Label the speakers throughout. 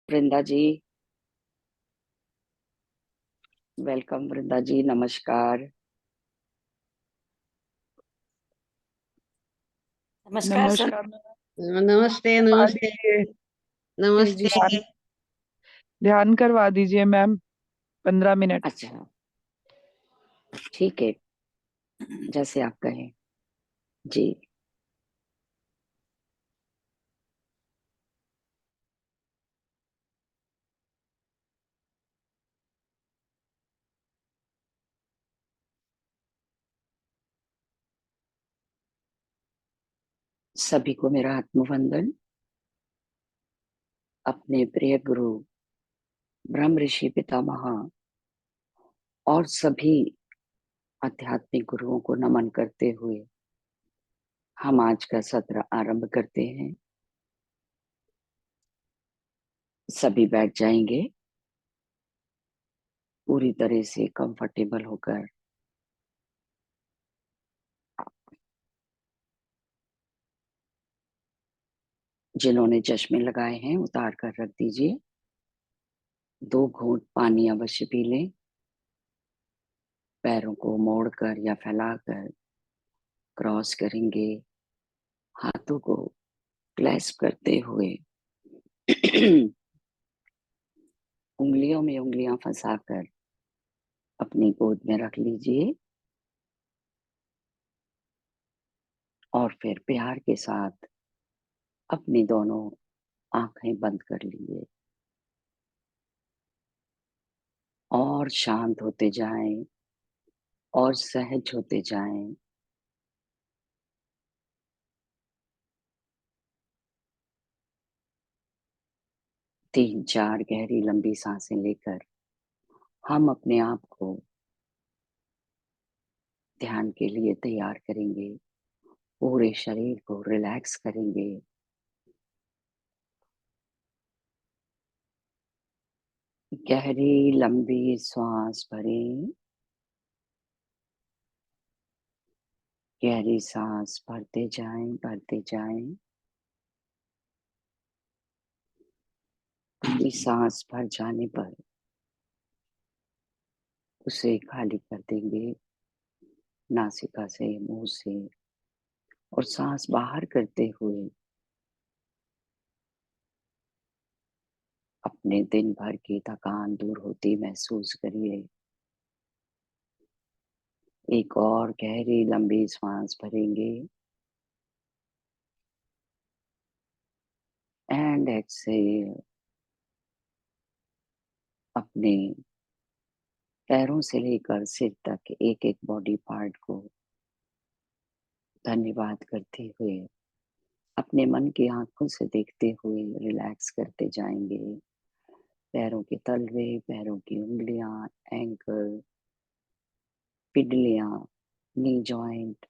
Speaker 1: वृंदा जी। Welcome वृंदा जी, नमस्कार।
Speaker 2: नमस्कार sir.
Speaker 3: नमस्कार मैम।
Speaker 2: नमस्ते
Speaker 3: करवा
Speaker 2: नमस्ते।
Speaker 3: दीजिए।
Speaker 2: नमस्ते।
Speaker 3: ध्यान ध्यान करवा दीजिए मैम, 15 मिनट।
Speaker 1: अच्छा, ठीक है, जैसे आप कहें। जी। सभी को मेरा आत्मवंदन। अपने प्रिय गुरु ब्रह्म ऋषि पितामह और सभी आध्यात्मिक गुरुओं को नमन करते हुए हम आज का सत्र आरंभ करते हैं। सभी बैठ जाएंगे पूरी तरह से कंफर्टेबल होकर। जिन्होंने चश्मे लगाए हैं उतार कर रख दीजिए। 2 घूंट पानी अवश्य पी लें। पैरों को मोड़कर या फैलाकर क्रॉस करेंगे। हाथों को क्लैस्प करते हुए उंगलियों में उंगलियां फंसाकर अपनी गोद में रख लीजिए और फिर प्यार के साथ अपनी दोनों आंखें बंद कर लीजिए और शांत होते जाएं और सहज होते जाएं। तीन चार गहरी लंबी सांसें लेकर हम अपने आप को ध्यान के लिए तैयार करेंगे। पूरे शरीर को रिलैक्स करेंगे। गहरी लंबी सांस भरें। गहरी सांस भरते जाएं, भरते जाएं। पूरी सांस भर जाने पर उसे खाली कर देंगे नासिका से, मुंह से, और सांस बाहर करते हुए अपने दिन भर की थकान दूर होती महसूस करिए। एक और गहरी लंबी सांस भरेंगे एंड एक्सहेल। अपने पैरों से लेकर सिर तक एक एक बॉडी पार्ट को धन्यवाद करते हुए अपने मन की आंखों से देखते हुए रिलैक्स करते जाएंगे। पैरों के तलवे, पैरों की उंगलियां, एंकल, पिडलियां, knee joint,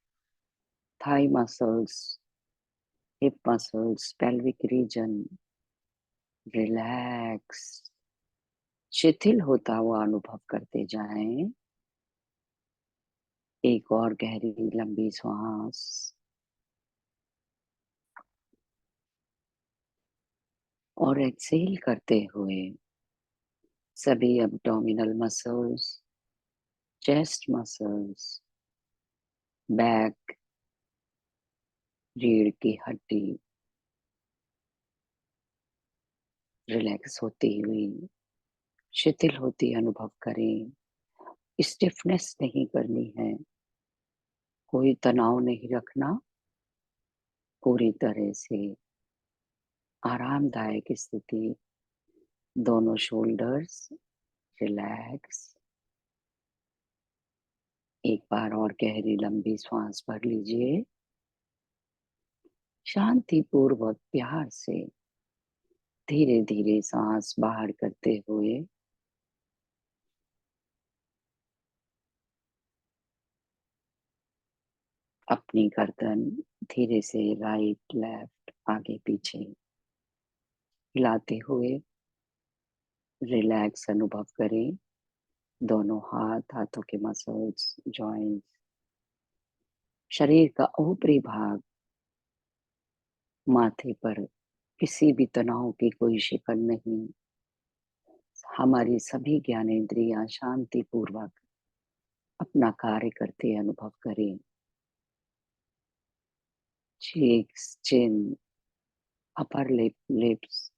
Speaker 1: thigh muscles, hip muscles, pelvic region relax, शिथिल होता हुआ अनुभव करते जाएं। एक और गहरी लंबी सांस और एक्सहेल करते हुए सभी abdominal muscles, chest muscles, back, रीढ़ की हड्डी रिलैक्स होती हुई, शिथिल होती अनुभव करें। स्टिफनेस नहीं करनी है, कोई तनाव नहीं रखना। पूरी तरह से आरामदायक स्थिति। दोनों शोल्डर्स रिलैक्स। एक बार और गहरी लंबी सांस भर लीजिए। शांति पूर्वक प्यार से धीरे धीरे सांस बाहर करते हुए अपनी गर्दन धीरे से राइट लेफ्ट आगे पीछे हिलाते हुए रिलैक्स अनुभव करें। दोनों हाथ, हाथों के मसल्स, जॉइंट्स, शरीर का ऊपरी भाग, माथे पर किसी भी तनाव की कोई शिकन नहीं। हमारी सभी ज्ञानेंद्रियां शांति पूर्वक अपना कार्य करते अनुभव करें। cheeks, chin, upper lip, lips,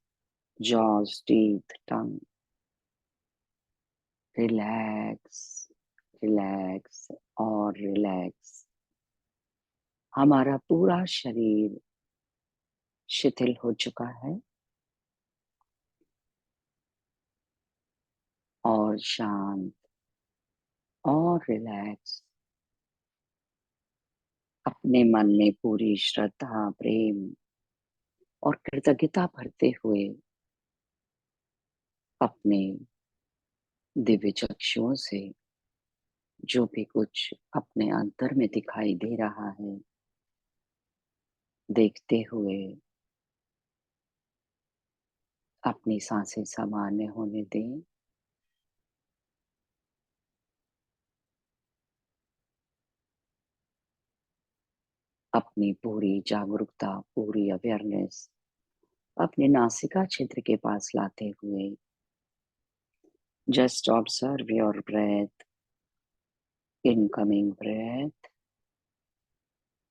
Speaker 1: jaws, teeth, tongue. Relax, relax और रिलैक्स। हमारा पूरा शरीर शिथिल हो चुका है और शांत और रिलैक्स। अपने मन में पूरी श्रद्धा, प्रेम और कृतज्ञता भरते हुए अपने दिव्य चक्षुओं से जो भी कुछ अपने अंतर में दिखाई दे रहा है, देखते हुए अपनी सांसें सामान्य होने दें। अपनी पूरी जागरूकता, पूरी अवेयरनेस अपने नासिका क्षेत्र के पास लाते हुए just observe your breath, incoming breath,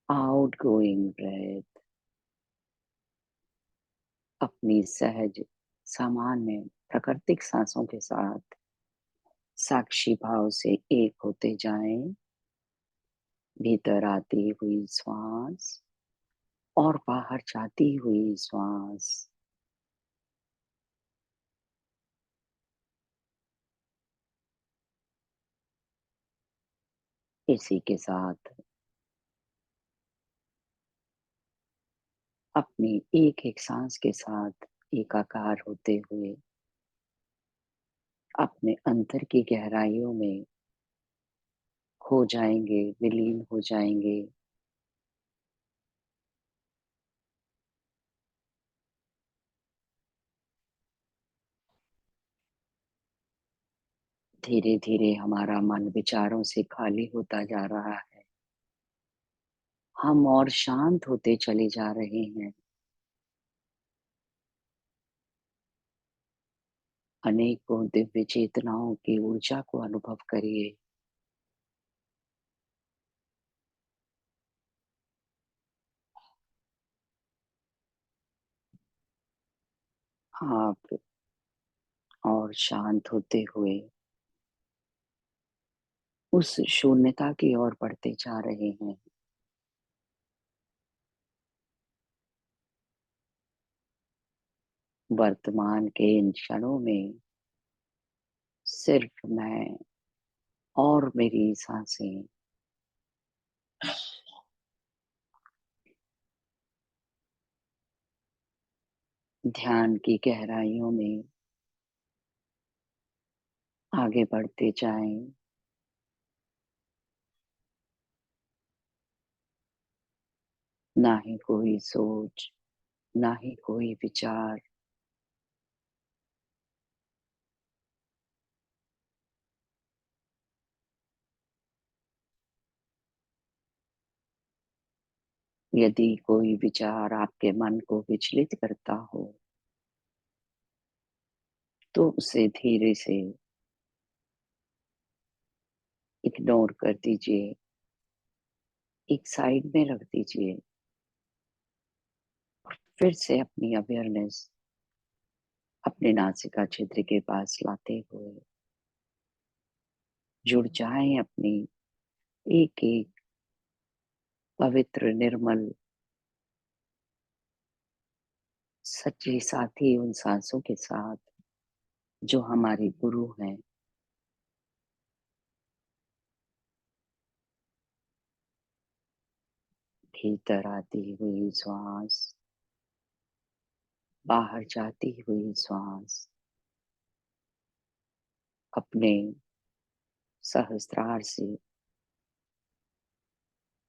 Speaker 1: outgoing breath. अपनी सहज, सामान्य, प्राकृतिक सांसों के साथ साक्षी भाव से एक होते जाएं। भीतर आती हुई श्वास और बाहर जाती हुई श्वास। इसी के साथ अपनी एक एक सांस के साथ एकाकार होते हुए अपने अंतर की गहराइयों में खो जाएंगे, विलीन हो जाएंगे। धीरे धीरे हमारा मन विचारों से खाली होता जा रहा है। हम और शांत होते चले जा रहे हैं। अनेकों दिव्य चेतनाओं की ऊर्जा को अनुभव करिए। आप और शांत होते हुए उस शून्यता की ओर बढ़ते जा रहे हैं। वर्तमान के इन क्षणों में सिर्फ मैं और मेरी सांसें ध्यान की गहराइयों में आगे बढ़ते जाएं। ना ही कोई सोच, ना ही कोई विचार। यदि कोई विचार आपके मन को विचलित करता हो तो उसे धीरे से इग्नोर कर दीजिए, एक साइड में रख दीजिए। फिर से अपनी अवेयरनेस अपने नासिका क्षेत्र के पास लाते हुए जुड़ जाएं अपनी एक एक पवित्र, निर्मल, सच्ची साथी उन सांसों के साथ जो हमारे गुरु हैं। भीतर आती हुई श्वास, बाहर जाती हुई श्वास अपने सहस्त्रार से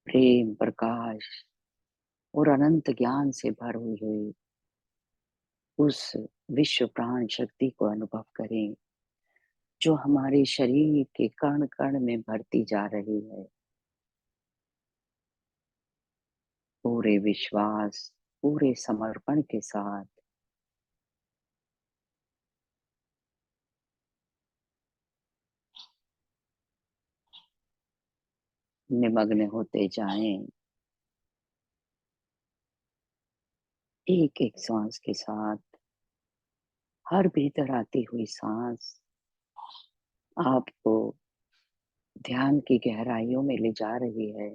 Speaker 1: प्रेम, प्रकाश और अनंत ज्ञान से भरी हुई उस विश्व प्राण शक्ति को अनुभव करें जो हमारे शरीर के कण कण में भरती जा रही है। पूरे विश्वास, पूरे समर्पण के साथ निमग्न होते जाएं, एक एक सांस के साथ। हर भीतर आती हुई सांस आपको ध्यान की गहराइयों में ले जा रही है।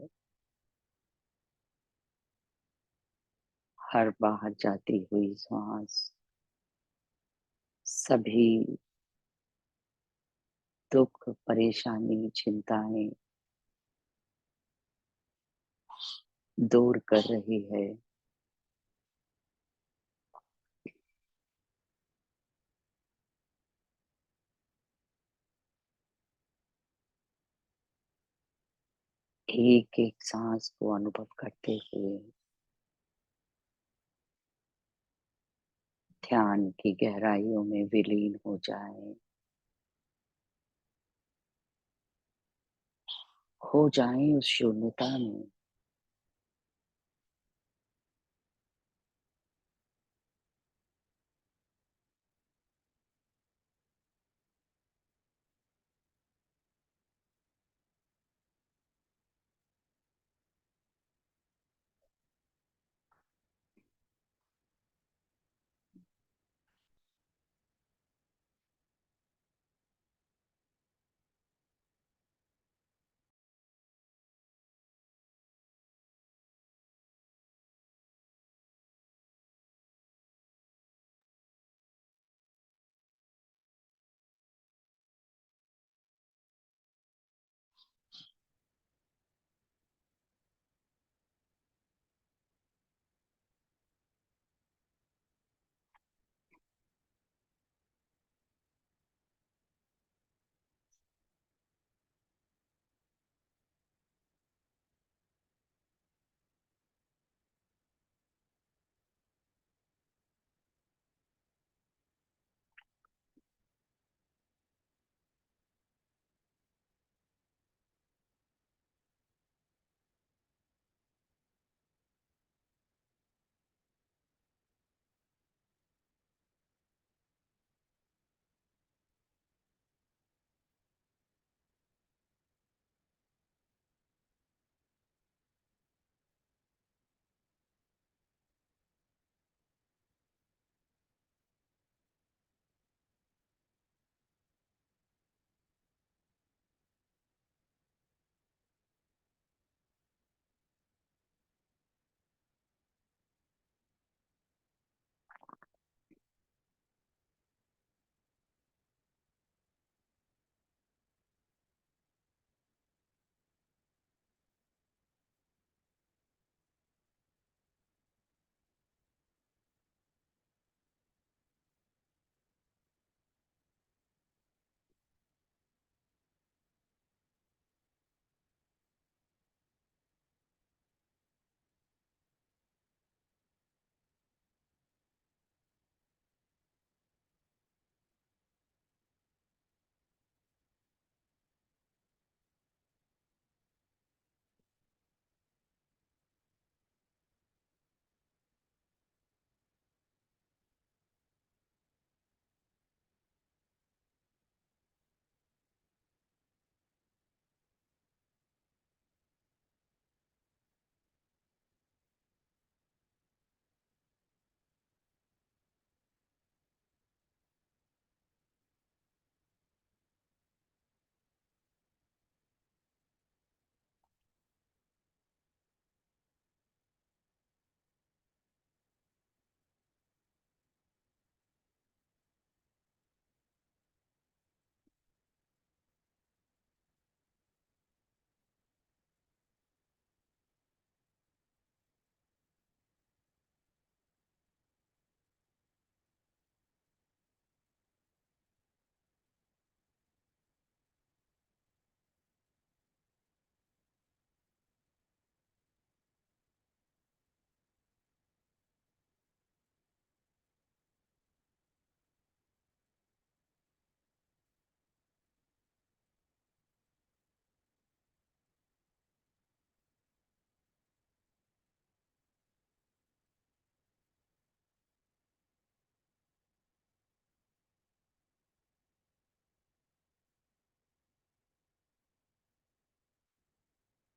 Speaker 1: हर बाहर जाती हुई सांस सभी दुख, परेशानी, चिंताएं दूर कर रही है। एक एक सांस को अनुभव करते हुए ध्यान की गहराइयों में विलीन हो जाएं उस शून्यता में।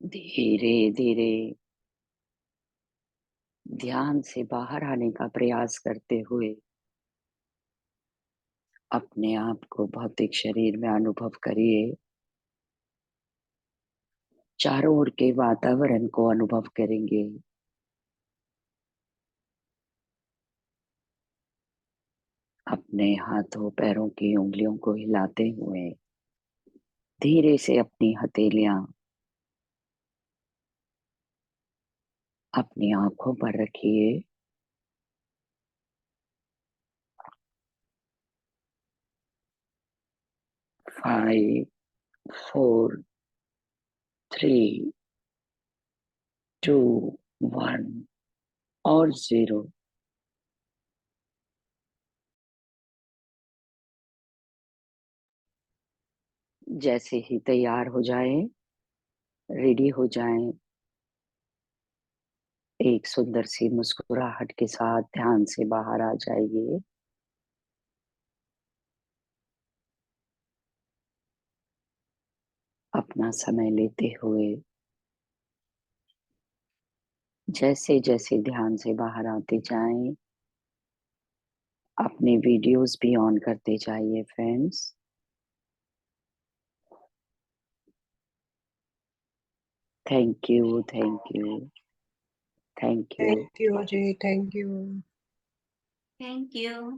Speaker 1: धीरे धीरे ध्यान से बाहर आने का प्रयास करते हुए अपने आप को भौतिक शरीर में अनुभव करिए। चारों ओर के वातावरण को अनुभव करेंगे। अपने हाथों पैरों की उंगलियों को हिलाते हुए धीरे से अपनी हथेलियां अपनी आंखों पर रखिए। 5, 4, 3, 2, 1 और 0। जैसे ही तैयार हो जाएं, रेडी हो जाएं, एक सुंदर सी मुस्कुराहट के साथ ध्यान से बाहर आ जाइए। अपना समय लेते हुए जैसे जैसे ध्यान से बाहर आते जाएं, अपने वीडियोस भी ऑन करते जाइए friends. Thank you, thank you, thank you,
Speaker 4: thank you Ajay, thank you.
Speaker 2: Thank you.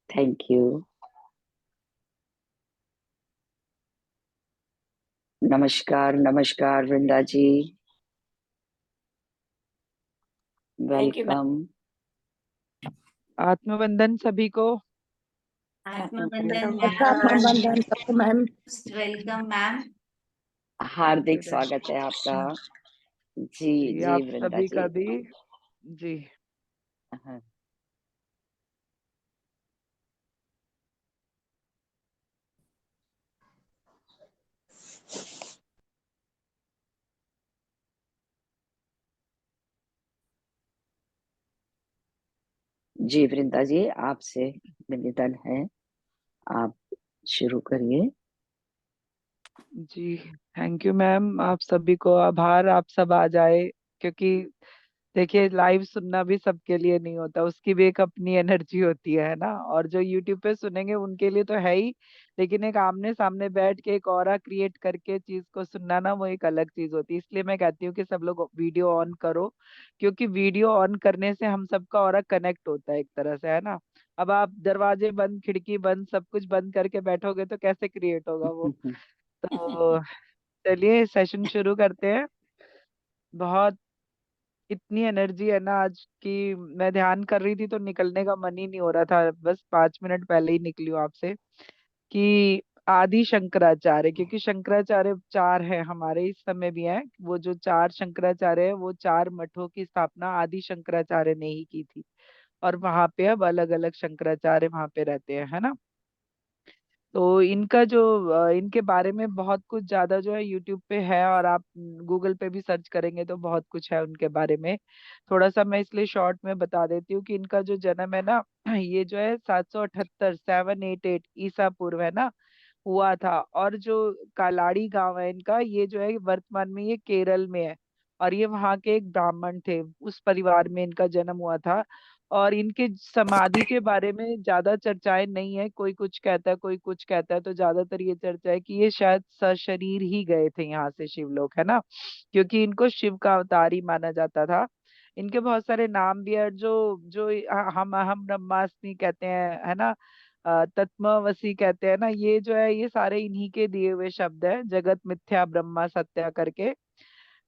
Speaker 1: Thank you. नमस्कार, नमस्कार वृंदा जी, वेलकम।
Speaker 3: आत्मवंदन सभी को।
Speaker 2: आत्मबंधन
Speaker 4: आत्मबंधन सबको मैम।
Speaker 2: Welcome ma'am.
Speaker 1: हार्दिक स्वागत है आपका। जी
Speaker 3: जी
Speaker 1: जी
Speaker 3: आप
Speaker 1: वृंदा
Speaker 3: सभी
Speaker 1: जी।
Speaker 3: का भी। जी
Speaker 1: हाँ। जी वृंदा जी, आपसे निवेदन है, आप शुरू करिए।
Speaker 3: जी थैंक यू मैम, आप सभी को आभार, आप सब आ जाए। क्योंकि देखिए लाइव सुनना भी सबके लिए नहीं होता, उसकी भी एक अपनी एनर्जी होती है ना। और जो यूट्यूब पे सुनेंगे उनके लिए तो है ही, लेकिन एक आमने सामने बैठ के एक ऑरा क्रिएट करके चीज को सुनना ना, वो एक अलग चीज होती है। इसलिए मैं कहती हूँ कि सब लोग वीडियो ऑन करो, क्योंकि वीडियो ऑन करने से हम सबका ऑरा कनेक्ट होता है एक तरह से, है ना। अब आप दरवाजे बंद खिड़की बंद सब कुछ बंद करके बैठोगे तो कैसे क्रिएट होगा वो। तो चलिए सेशन शुरू करते हैं। बहुत इतनी एनर्जी है ना आज की, मैं ध्यान कर रही थी तो निकलने का मन ही नहीं हो रहा था, बस 5 मिनट पहले ही निकली हूँ आपसे। कि आदि शंकराचार्य, क्योंकि शंकराचार्य चार है हमारे इस समय भी हैं, वो जो चार शंकराचार्य है वो चार मठों की स्थापना आदि शंकराचार्य ने ही की थी। और वहां पे अब अलग अलग शंकराचार्य वहां पे रहते हैं, है ना। तो इनका जो इनके बारे में बहुत कुछ ज्यादा जो है यूट्यूब पे है, और आप गूगल पे भी सर्च करेंगे तो बहुत कुछ है उनके बारे में। थोड़ा सा मैं इसलिए शॉर्ट में बता देती हूँ कि इनका जो जन्म है ना, ये जो है 778 788 ईसा पूर्व है ना, हुआ था। और जो कालाड़ी गांव है इनका, ये जो है वर्तमान में ये केरल में है। और ये वहाँ के एक ब्राह्मण थे, उस परिवार में इनका जन्म हुआ था। और इनके समाधि के बारे में ज्यादा चर्चाएं नहीं है, कोई कुछ कहता है कोई कुछ कहता है, तो ज्यादातर ये चर्चा है कि ये शायद सशरीर ही गए थे यहाँ से शिवलोक, है ना। क्योंकि इनको शिव का अवतार ही माना जाता था। इनके बहुत सारे नाम भी है, जो जो हम ब्रह्मास्मि कहते हैं, है ना। तत्वमसि कहते हैं ना, ये जो है ये सारे इन्हीं के दिए हुए शब्द है, जगत मिथ्या ब्रह्मा सत्या करके।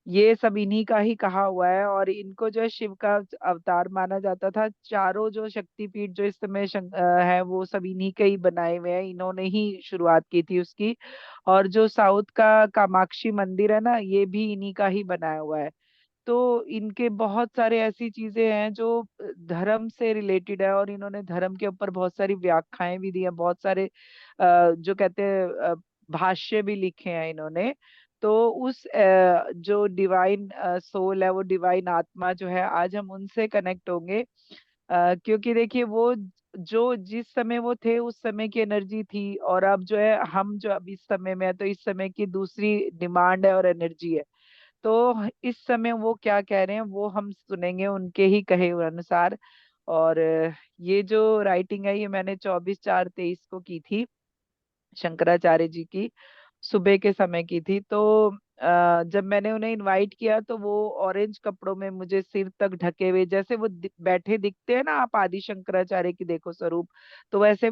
Speaker 3: ये सब इन्हीं का ही कहा हुआ है। और इनको जो है शिव का अवतार माना जाता था। चारों जो शक्तिपीठ जो इस समय है वो सब इन्हीं के ही बनाए हुए हैं, इन्होंने ही शुरुआत की थी उसकी। और जो साउथ का कामाक्षी मंदिर है ना, ये भी इन्हीं का ही बनाया हुआ है। तो इनके बहुत सारे ऐसी चीजें हैं जो धर्म से रिलेटेड है, और इन्होंने धर्म के ऊपर बहुत सारी व्याख्याएं भी दी हैं, बहुत सारे जो कहते हैं भाष्य भी लिखे हैं इन्होंने। तो उस जो डिवाइन सोल है, वो डिवाइन आत्मा जो है, आज हम उनसे कनेक्ट होंगे। क्योंकि देखिए वो जो जिस समय वो थे उस समय की एनर्जी थी, और अब जो है हम जो अब इस समय में है तो इस समय की दूसरी डिमांड है और एनर्जी है। तो इस समय वो क्या कह रहे हैं वो हम सुनेंगे उनके ही कहे हुए अनुसार। और ये जो राइटिंग है ये मैंने 24/4/23 को की थी, शंकराचार्य जी की, सुबह के समय की थी। तो जब मैंने उन्हें इनवाइट किया तो वो ऑरेंज कपड़ों में मुझे सिर तक ढके हुए, जैसे वो बैठे दिखते हैं ना, आप आदि शंकराचार्य की देखो स्वरूप, तो वैसे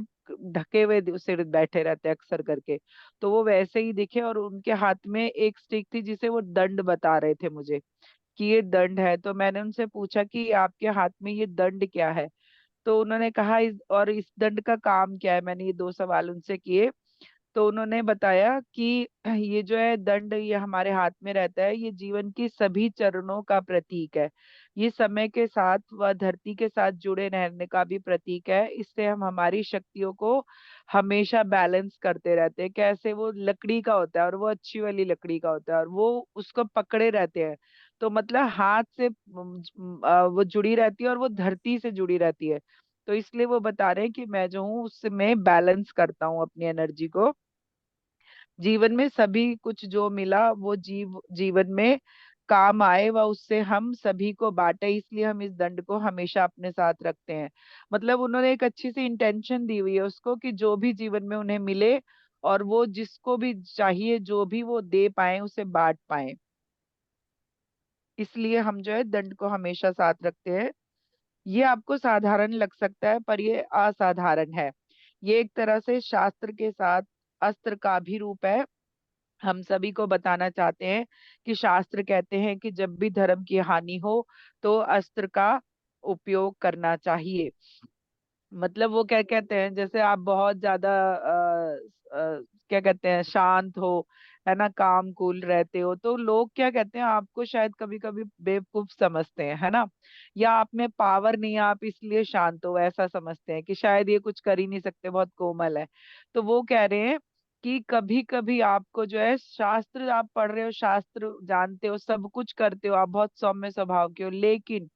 Speaker 3: ढके हुए सिर बैठे रहते हैं अक्सर करके। तो वो वैसे ही दिखे, और उनके हाथ में एक स्टिक थी जिसे वो दंड बता रहे थे मुझे कि ये दंड है। तो मैंने उनसे पूछा कि आपके हाथ में ये दंड क्या है। तो उन्होंने कहा इस दंड का काम क्या है। मैंने ये दो सवाल उनसे किए। तो उन्होंने बताया कि ये जो है दंड, ये हमारे हाथ में रहता है, ये जीवन की सभी चरणों का प्रतीक है। ये समय के साथ व धरती के साथ जुड़े रहने का भी प्रतीक है। इससे हम हमारी शक्तियों को हमेशा बैलेंस करते रहते हैं। कैसे, वो लकड़ी का होता है और वो अच्छी वाली लकड़ी का होता है, और वो उसको पकड़े रहते हैं। तो मतलब हाथ से वो जुड़ी रहती है और वो धरती से जुड़ी रहती है। तो इसलिए वो बता रहे हैं कि मैं जो हूँ उसमें बैलेंस करता हूँ अपनी एनर्जी को। जीवन में सभी कुछ जो मिला वो जीवन में काम आए व उससे हम सभी को बांटे, इसलिए हम इस दंड को हमेशा अपने साथ रखते हैं। मतलब उन्होंने एक अच्छी सी इंटेंशन दी हुई है उसको कि जो भी जीवन में उन्हें मिले और वो जिसको भी चाहिए जो भी वो दे पाए उसे बांट पाए, इसलिए हम जो है दंड को हमेशा साथ रखते हैं। ये आपको साधारण लग सकता है पर ये असाधारण है। ये एक तरह से शास्त्र के साथ अस्त्र का भी रूप है। हम सभी को बताना चाहते हैं कि शास्त्र कहते हैं कि जब भी धर्म की हानि हो तो अस्त्र का उपयोग करना चाहिए। मतलब वो क्या कहते हैं, जैसे आप बहुत ज्यादा क्या कहते हैं, शांत हो, है ना, काम कूल रहते हो, तो लोग क्या कहते हैं, आपको शायद कभी कभी बेवकूफ समझते हैं, है ना, या आप में पावर नहीं है आप इसलिए शांत हो, ऐसा समझते हैं कि शायद ये कुछ कर ही नहीं सकते, बहुत कोमल है। तो वो कह रहे हैं कि कभी कभी आपको जो है, शास्त्र आप पढ़ रहे हो, शास्त्र जानते हो, सब कुछ करते हो, आप बहुत सौम्य स्वभाव के हो, लेकिन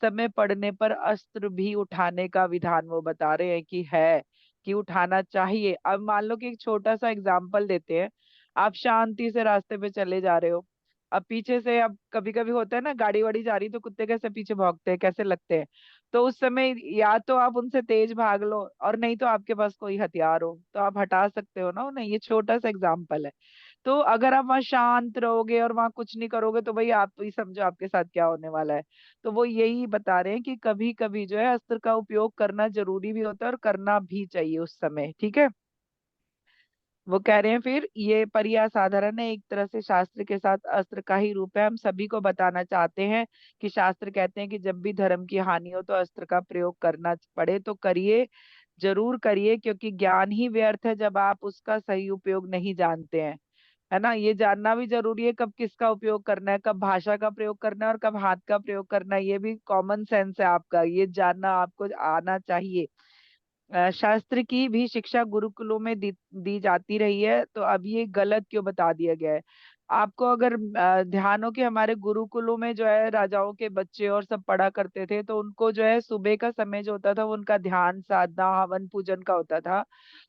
Speaker 3: समय पड़ने पर अस्त्र भी उठाने का विधान वो बता रहे हैं कि है, कि उठाना चाहिए। अब मान लो कि एक छोटा सा एग्जाम्पल देते हैं। आप शांति से रास्ते पे चले जा रहे हो, अब पीछे से, अब कभी कभी होता है ना, गाड़ी वाड़ी जा रही तो कुत्ते कैसे पीछे भौंकते हैं, कैसे लगते हैं। तो उस समय या तो आप उनसे तेज भाग लो, और नहीं तो आपके पास कोई हथियार हो तो आप हटा सकते हो ना उन्हें। ये छोटा सा एग्जाम्पल है। तो अगर आप वहां शांत रहोगे और वहां कुछ नहीं करोगे तो भाई आप ही समझो आपके साथ क्या होने वाला है। तो वो यही बता रहे हैं कि कभी कभी जो है अस्त्र का उपयोग करना जरूरी भी होता है और करना भी चाहिए उस समय, ठीक है। वो कह रहे हैं फिर ये, पर यह असाधारण है, एक तरह से शास्त्र के साथ अस्त्र का ही रूप है। हम सभी को बताना चाहते हैं कि शास्त्र कहते हैं कि जब भी धर्म की हानि हो तो अस्त्र का प्रयोग करना पड़े तो करिए, जरूर करिए, क्योंकि ज्ञान ही व्यर्थ है जब आप उसका सही उपयोग नहीं जानते हैं, है ना। ये जानना भी जरूरी है कब किसका उपयोग करना है, कब भाषा का प्रयोग करना है और कब हाथ का प्रयोग करना है। ये भी कॉमन सेंस है आपका, ये जानना आपको आना चाहिए। शास्त्र की भी शिक्षा गुरुकुलों में दी जाती रही है, तो अब ये गलत क्यों बता दिया गया है। आपको अगर ध्यान हो कि हमारे गुरुकुलों में जो है राजाओं के बच्चे और सब पढ़ा करते थे, तो उनको जो है सुबह का समय जो होता था वो उनका ध्यान साधना हवन पूजन का होता था।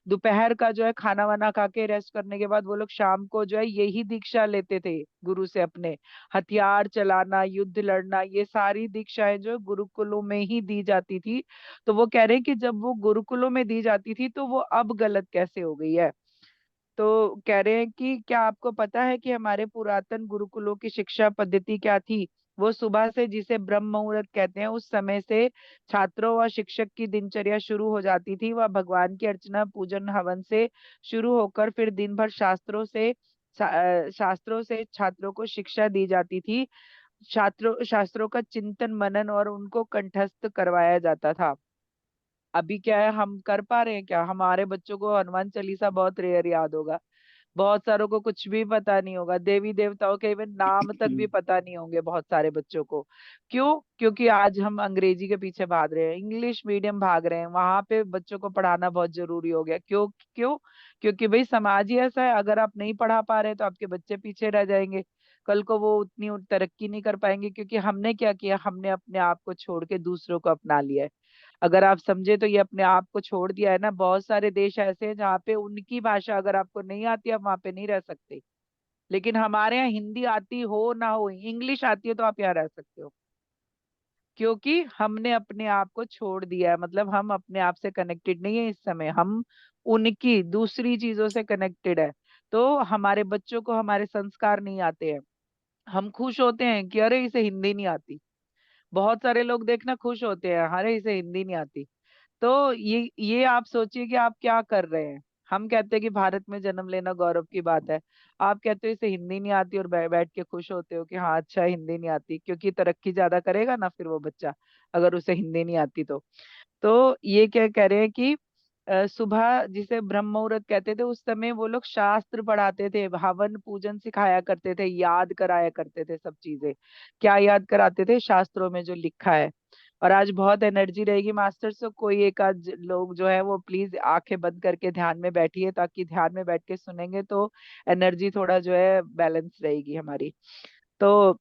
Speaker 3: दोपहर का जो है खाना वाना खा के रेस्ट करने के बाद वो लोग शाम को जो है यही दीक्षा लेते थे गुरु से अपने। हथियार चलाना, युद्ध लड़ना, ये सारी दीक्षाएं जो गुरुकुलों में ही दी जाती थी। तो वो कह रहे हैं कि जब वो गुरुकुलों में दी जाती थी तो वो अब गलत कैसे हो गई है। तो कह रहे हैं कि क्या आपको पता है कि हमारे पुरातन गुरुकुलों की शिक्षा पद्धति क्या थी। वो सुबह से, जिसे ब्रह्म मुहूर्त कहते हैं, उस समय से छात्रों व शिक्षक की दिनचर्या शुरू हो जाती थी। वह भगवान की अर्चना पूजन हवन से शुरू होकर फिर दिन भर शास्त्रों से छात्रों को शिक्षा दी जाती थी। शास्त्रों का चिंतन मनन और उनको कंठस्थ करवाया जाता था। अभी क्या है, हम कर पा रहे हैं क्या, हमारे बच्चों को हनुमान चालीसा बहुत रेयर याद होगा, बहुत सारों को कुछ भी पता नहीं होगा, देवी देवताओं के इवन नाम तक भी पता नहीं होंगे बहुत सारे बच्चों को। क्यों? क्योंकि आज हम अंग्रेजी के पीछे भाग रहे हैं, इंग्लिश मीडियम भाग रहे हैं, वहां पे बच्चों को पढ़ाना बहुत जरूरी हो गया। क्यों? क्यों? क्योंकि भाई समाज ही ऐसा है, अगर आप नहीं पढ़ा पा रहे तो आपके बच्चे पीछे रह जाएंगे। कल को वो उतनी तरक्की नहीं कर पाएंगे, क्योंकि हमने क्या किया, हमने अपने आप को छोड़ के दूसरों को अपना लिया है। अगर आप समझे तो ये अपने आप को छोड़ दिया है ना। बहुत सारे देश ऐसे हैं जहाँ पे उनकी भाषा अगर आपको नहीं आती, आप वहां पे नहीं रह सकते। लेकिन हमारे यहाँ हिंदी आती हो ना हो, इंग्लिश आती है तो आप यहाँ रह सकते हो, क्योंकि हमने अपने आप को छोड़ दिया है। मतलब हम अपने आप से कनेक्टेड नहीं है इस समय, हम उनकी दूसरी चीजों से कनेक्टेड है। तो हमारे बच्चों को हमारे संस्कार नहीं आते हैं। हम खुश होते हैं कि अरे इसे हिंदी नहीं आती। बहुत सारे लोग देखना खुश होते हैं, अरे इसे हिंदी नहीं आती। तो ये आप सोचिए कि आप क्या कर रहे हैं। हम कहते हैं कि भारत में जन्म लेना गौरव की बात है, आप कहते हो इसे हिंदी नहीं आती और बैठ के खुश होते हो कि हाँ अच्छा हिंदी नहीं आती, क्योंकि तरक्की ज्यादा करेगा ना फिर वो बच्चा, अगर उसे हिंदी नहीं आती तो ये क्या कह रहे हैं कि सुबह जिसे ब्रह्म मुहूर्त कहते थे, उस समय वो लोग शास्त्र पढ़ाते थे, हवन पूजन सिखाया करते थे, याद कराया करते थे सब चीजें। क्या याद कराते थे? शास्त्रों में जो लिखा है। और आज बहुत एनर्जी रहेगी मास्टर्स, तो कोई एक आध लोग जो है वो प्लीज आंखें बंद करके ध्यान में बैठिए, ताकि ध्यान में बैठ के सुनेंगे तो एनर्जी थोड़ा जो है बैलेंस रहेगी हमारी। तो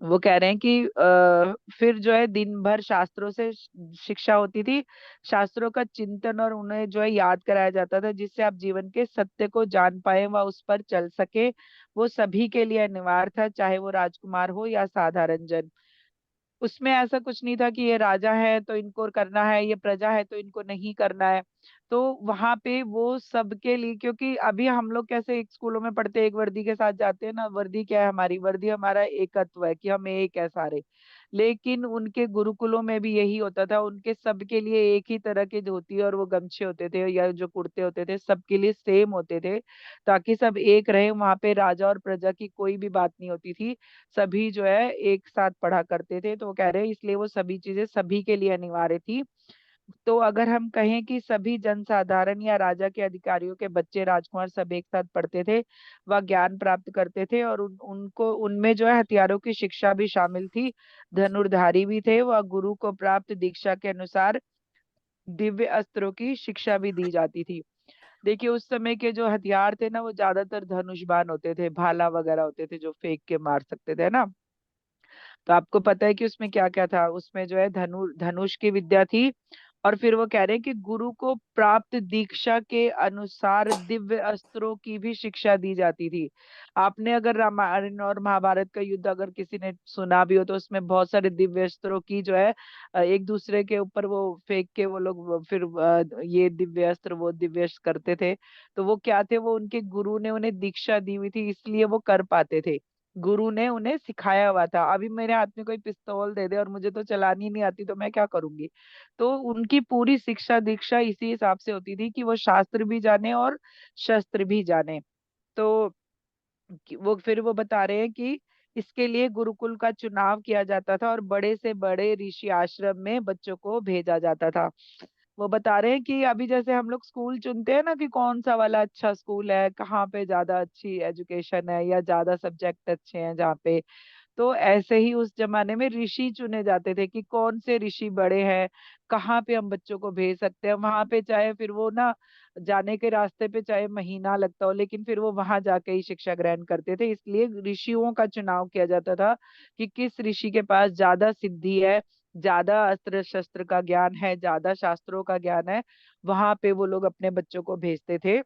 Speaker 3: वो कह रहे हैं कि फिर जो है दिन भर शास्त्रों से शिक्षा होती थी, शास्त्रों का चिंतन, और उन्हें जो है याद कराया जाता था, जिससे आप जीवन के सत्य को जान पाए व उस पर चल सके। वो सभी के लिए अनिवार्य था, चाहे वो राजकुमार हो या साधारण जन। उसमें ऐसा कुछ नहीं था कि ये राजा है तो इनको करना है, ये प्रजा है तो इनको नहीं करना है। तो वहां पे वो सबके लिए, क्योंकि अभी हम लोग कैसे एक स्कूलों में पढ़ते हैं, एक वर्दी के साथ जाते हैं ना। वर्दी क्या है हमारी? वर्दी हमारा एकत्व है कि हम एक है सारे। लेकिन उनके गुरुकुलों में भी यही होता था, उनके सबके लिए एक ही तरह की धोती और वो गमछे होते थे, या जो कुर्ते होते थे सबके लिए सेम होते थे, ताकि सब एक रहे। वहां पे राजा और प्रजा की कोई भी बात नहीं होती थी, सभी जो है एक साथ पढ़ा करते थे। तो वो कह रहे हैं इसलिए वो सभी चीजें सभी के लिए अनिवार्य थी। तो अगर हम कहें कि सभी जनसाधारण या राजा के अधिकारियों के बच्चे, राजकुमार सब एक साथ पढ़ते थे, वह ज्ञान प्राप्त करते थे, और उनको उनमें जो है हथियारों की शिक्षा भी शामिल थी, धनुर्धारी भी थे, वह गुरु को प्राप्त दीक्षा के अनुसार दिव्य अस्त्रों की शिक्षा भी दी जाती थी। देखिए उस समय के जो हथियार थे ना, वो ज्यादातर धनुष बाण होते थे, भाला वगैरह होते थे जो फेंक के मार सकते थे ना। तो आपको पता है कि उसमें क्या क्या था? उसमें जो है धनुष की विद्या थी। और फिर वो कह रहे हैं कि गुरु को प्राप्त दीक्षा के अनुसार दिव्य अस्त्रों की भी शिक्षा दी जाती थी। आपने अगर रामायण और महाभारत का युद्ध अगर किसी ने सुना भी हो, तो उसमें बहुत सारे दिव्य अस्त्रों की जो है एक दूसरे के ऊपर वो फेंक के वो लोग फिर ये दिव्य अस्त्र वो दिव्य अस्त्र करते थे। तो वो क्या थे? वो उनके गुरु ने उन्हें दीक्षा दी हुई थी, इसलिए वो कर पाते थे। गुरु ने उन्हें सिखाया हुआ था। अभी मेरे हाथ में कोई पिस्तौल दे दे और मुझे तो चलानी नहीं आती, तो मैं क्या करूंगी? तो उनकी पूरी शिक्षा दीक्षा इसी हिसाब से होती थी कि वो शास्त्र भी जाने और शस्त्र भी जाने। तो वो फिर वो बता रहे हैं कि इसके लिए गुरुकुल का चुनाव किया जाता था और बड़े से बड़े ऋषि आश्रम में बच्चों को भेजा जाता था। वो बता रहे हैं कि अभी जैसे हम लोग स्कूल चुनते हैं ना कि कौन सा वाला अच्छा स्कूल है, कहाँ पे ज्यादा अच्छी एजुकेशन है या ज्यादा सब्जेक्ट अच्छे हैं जहाँ पे, तो ऐसे ही उस जमाने में ऋषि चुने जाते थे कि कौन से ऋषि बड़े हैं, कहाँ पे हम बच्चों को भेज सकते हैं वहां पे। चाहे फिर वो ना जाने के रास्ते पे चाहे महीना लगता हो, लेकिन फिर वो वहां जाके ही शिक्षा ग्रहण करते थे। इसलिए ऋषियों का चुनाव किया जाता था कि किस ऋषि के पास ज्यादा सिद्धि है, ज्यादा अस्त्र शस्त्र का ज्ञान है, ज्यादा शास्त्रों का ज्ञान है, वहां पे वो लोग अपने बच्चों को भेजते थे।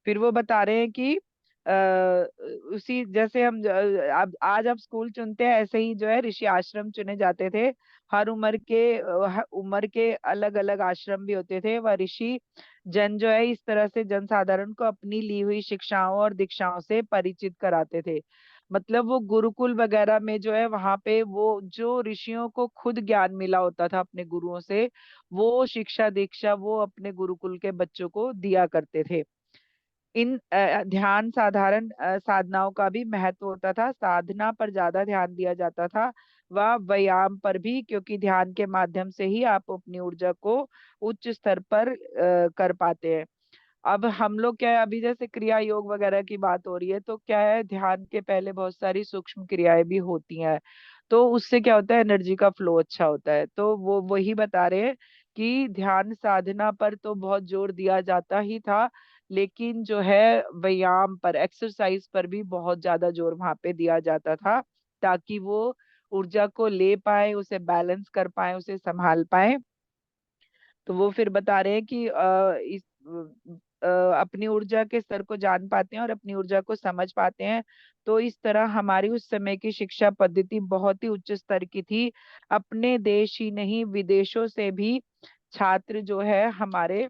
Speaker 3: फिर वो बता रहे हैं कि आ, उसी जैसे हम अब आज आप स्कूल चुनते हैं, ऐसे ही जो है ऋषि आश्रम चुने जाते थे। हर उम्र के अलग अलग आश्रम भी होते थे। वह ऋषि जन जो है इस तरह से जनसाधारण को अपनी ली हुई शिक्षाओं और दीक्षाओं से परिचित कराते थे। मतलब वो गुरुकुल वगैरह में जो है वहां पे वो जो ऋषियों को खुद ज्ञान मिला होता था अपने गुरुओं से, वो शिक्षा दीक्षा वो अपने गुरुकुल के बच्चों को दिया करते थे। इन ध्यान साधारण साधनाओं का भी महत्व होता था, साधना पर ज्यादा ध्यान दिया जाता था, व व्यायाम पर भी, क्योंकि ध्यान के माध्यम से ही आप अपनी ऊर्जा को उच्च स्तर पर कर पाते हैं। अब हम लोग क्या है, अभी जैसे क्रिया योग वगैरह की बात हो रही है, तो क्या है ध्यान के पहले बहुत सारी सूक्ष्म क्रियाएं भी होती हैं। तो उससे क्या होता है, एनर्जी का फ्लो अच्छा होता है। तो वो वही बता रहे हैं कि ध्यान साधना पर तो बहुत जोर दिया जाता ही था, लेकिन जो है व्यायाम पर, एक्सरसाइज पर भी बहुत ज्यादा जोर वहां पे दिया जाता था, ताकि वो ऊर्जा को ले पाए, उसे बैलेंस कर पाए, उसे संभाल पाए। तो वो फिर बता रहे हैं कि अपनी ऊर्जा के स्तर को जान पाते हैं और अपनी ऊर्जा को समझ पाते हैं। तो इस तरह हमारी उस समय की शिक्षा पद्धति बहुत ही उच्च स्तर की थी। अपने देश ही नहीं, विदेशों से भी छात्र जो है हमारे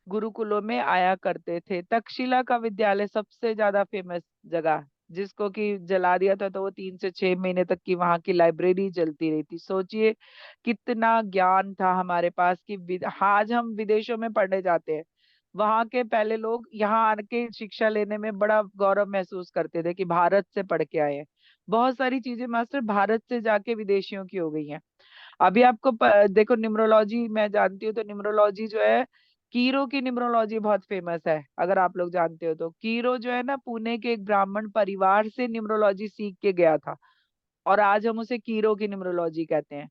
Speaker 3: गुरुकुलों में आया करते थे। तक्षशिला का विद्यालय सबसे ज्यादा फेमस जगह, जिसको कि जला दिया था, तो वो 3 से 6 महीने तक की वहां की लाइब्रेरी चलती रही थी। सोचिए कितना ज्ञान था हमारे पास कि आज हम विदेशों में पढ़ने जाते हैं, वहां के पहले लोग यहाँ आके शिक्षा लेने में बड़ा गौरव महसूस करते थे कि भारत से पढ़ के आए हैं। बहुत सारी चीजें मास्टर भारत से जाके विदेशियों की हो गई हैं। अभी आपको देखो, न्यूमरोलॉजी मैं जानती हूँ, तो न्यूमरोलॉजी जो है, कीरो की न्यूमरोलॉजी बहुत फेमस है। अगर आप लोग जानते हो तो कीरो जो है ना, पुणे के एक ब्राह्मण परिवार से न्यूमरोलॉजी सीख के गया था, और आज हम उसे कीरो की न्यूमरोलॉजी कहते हैं।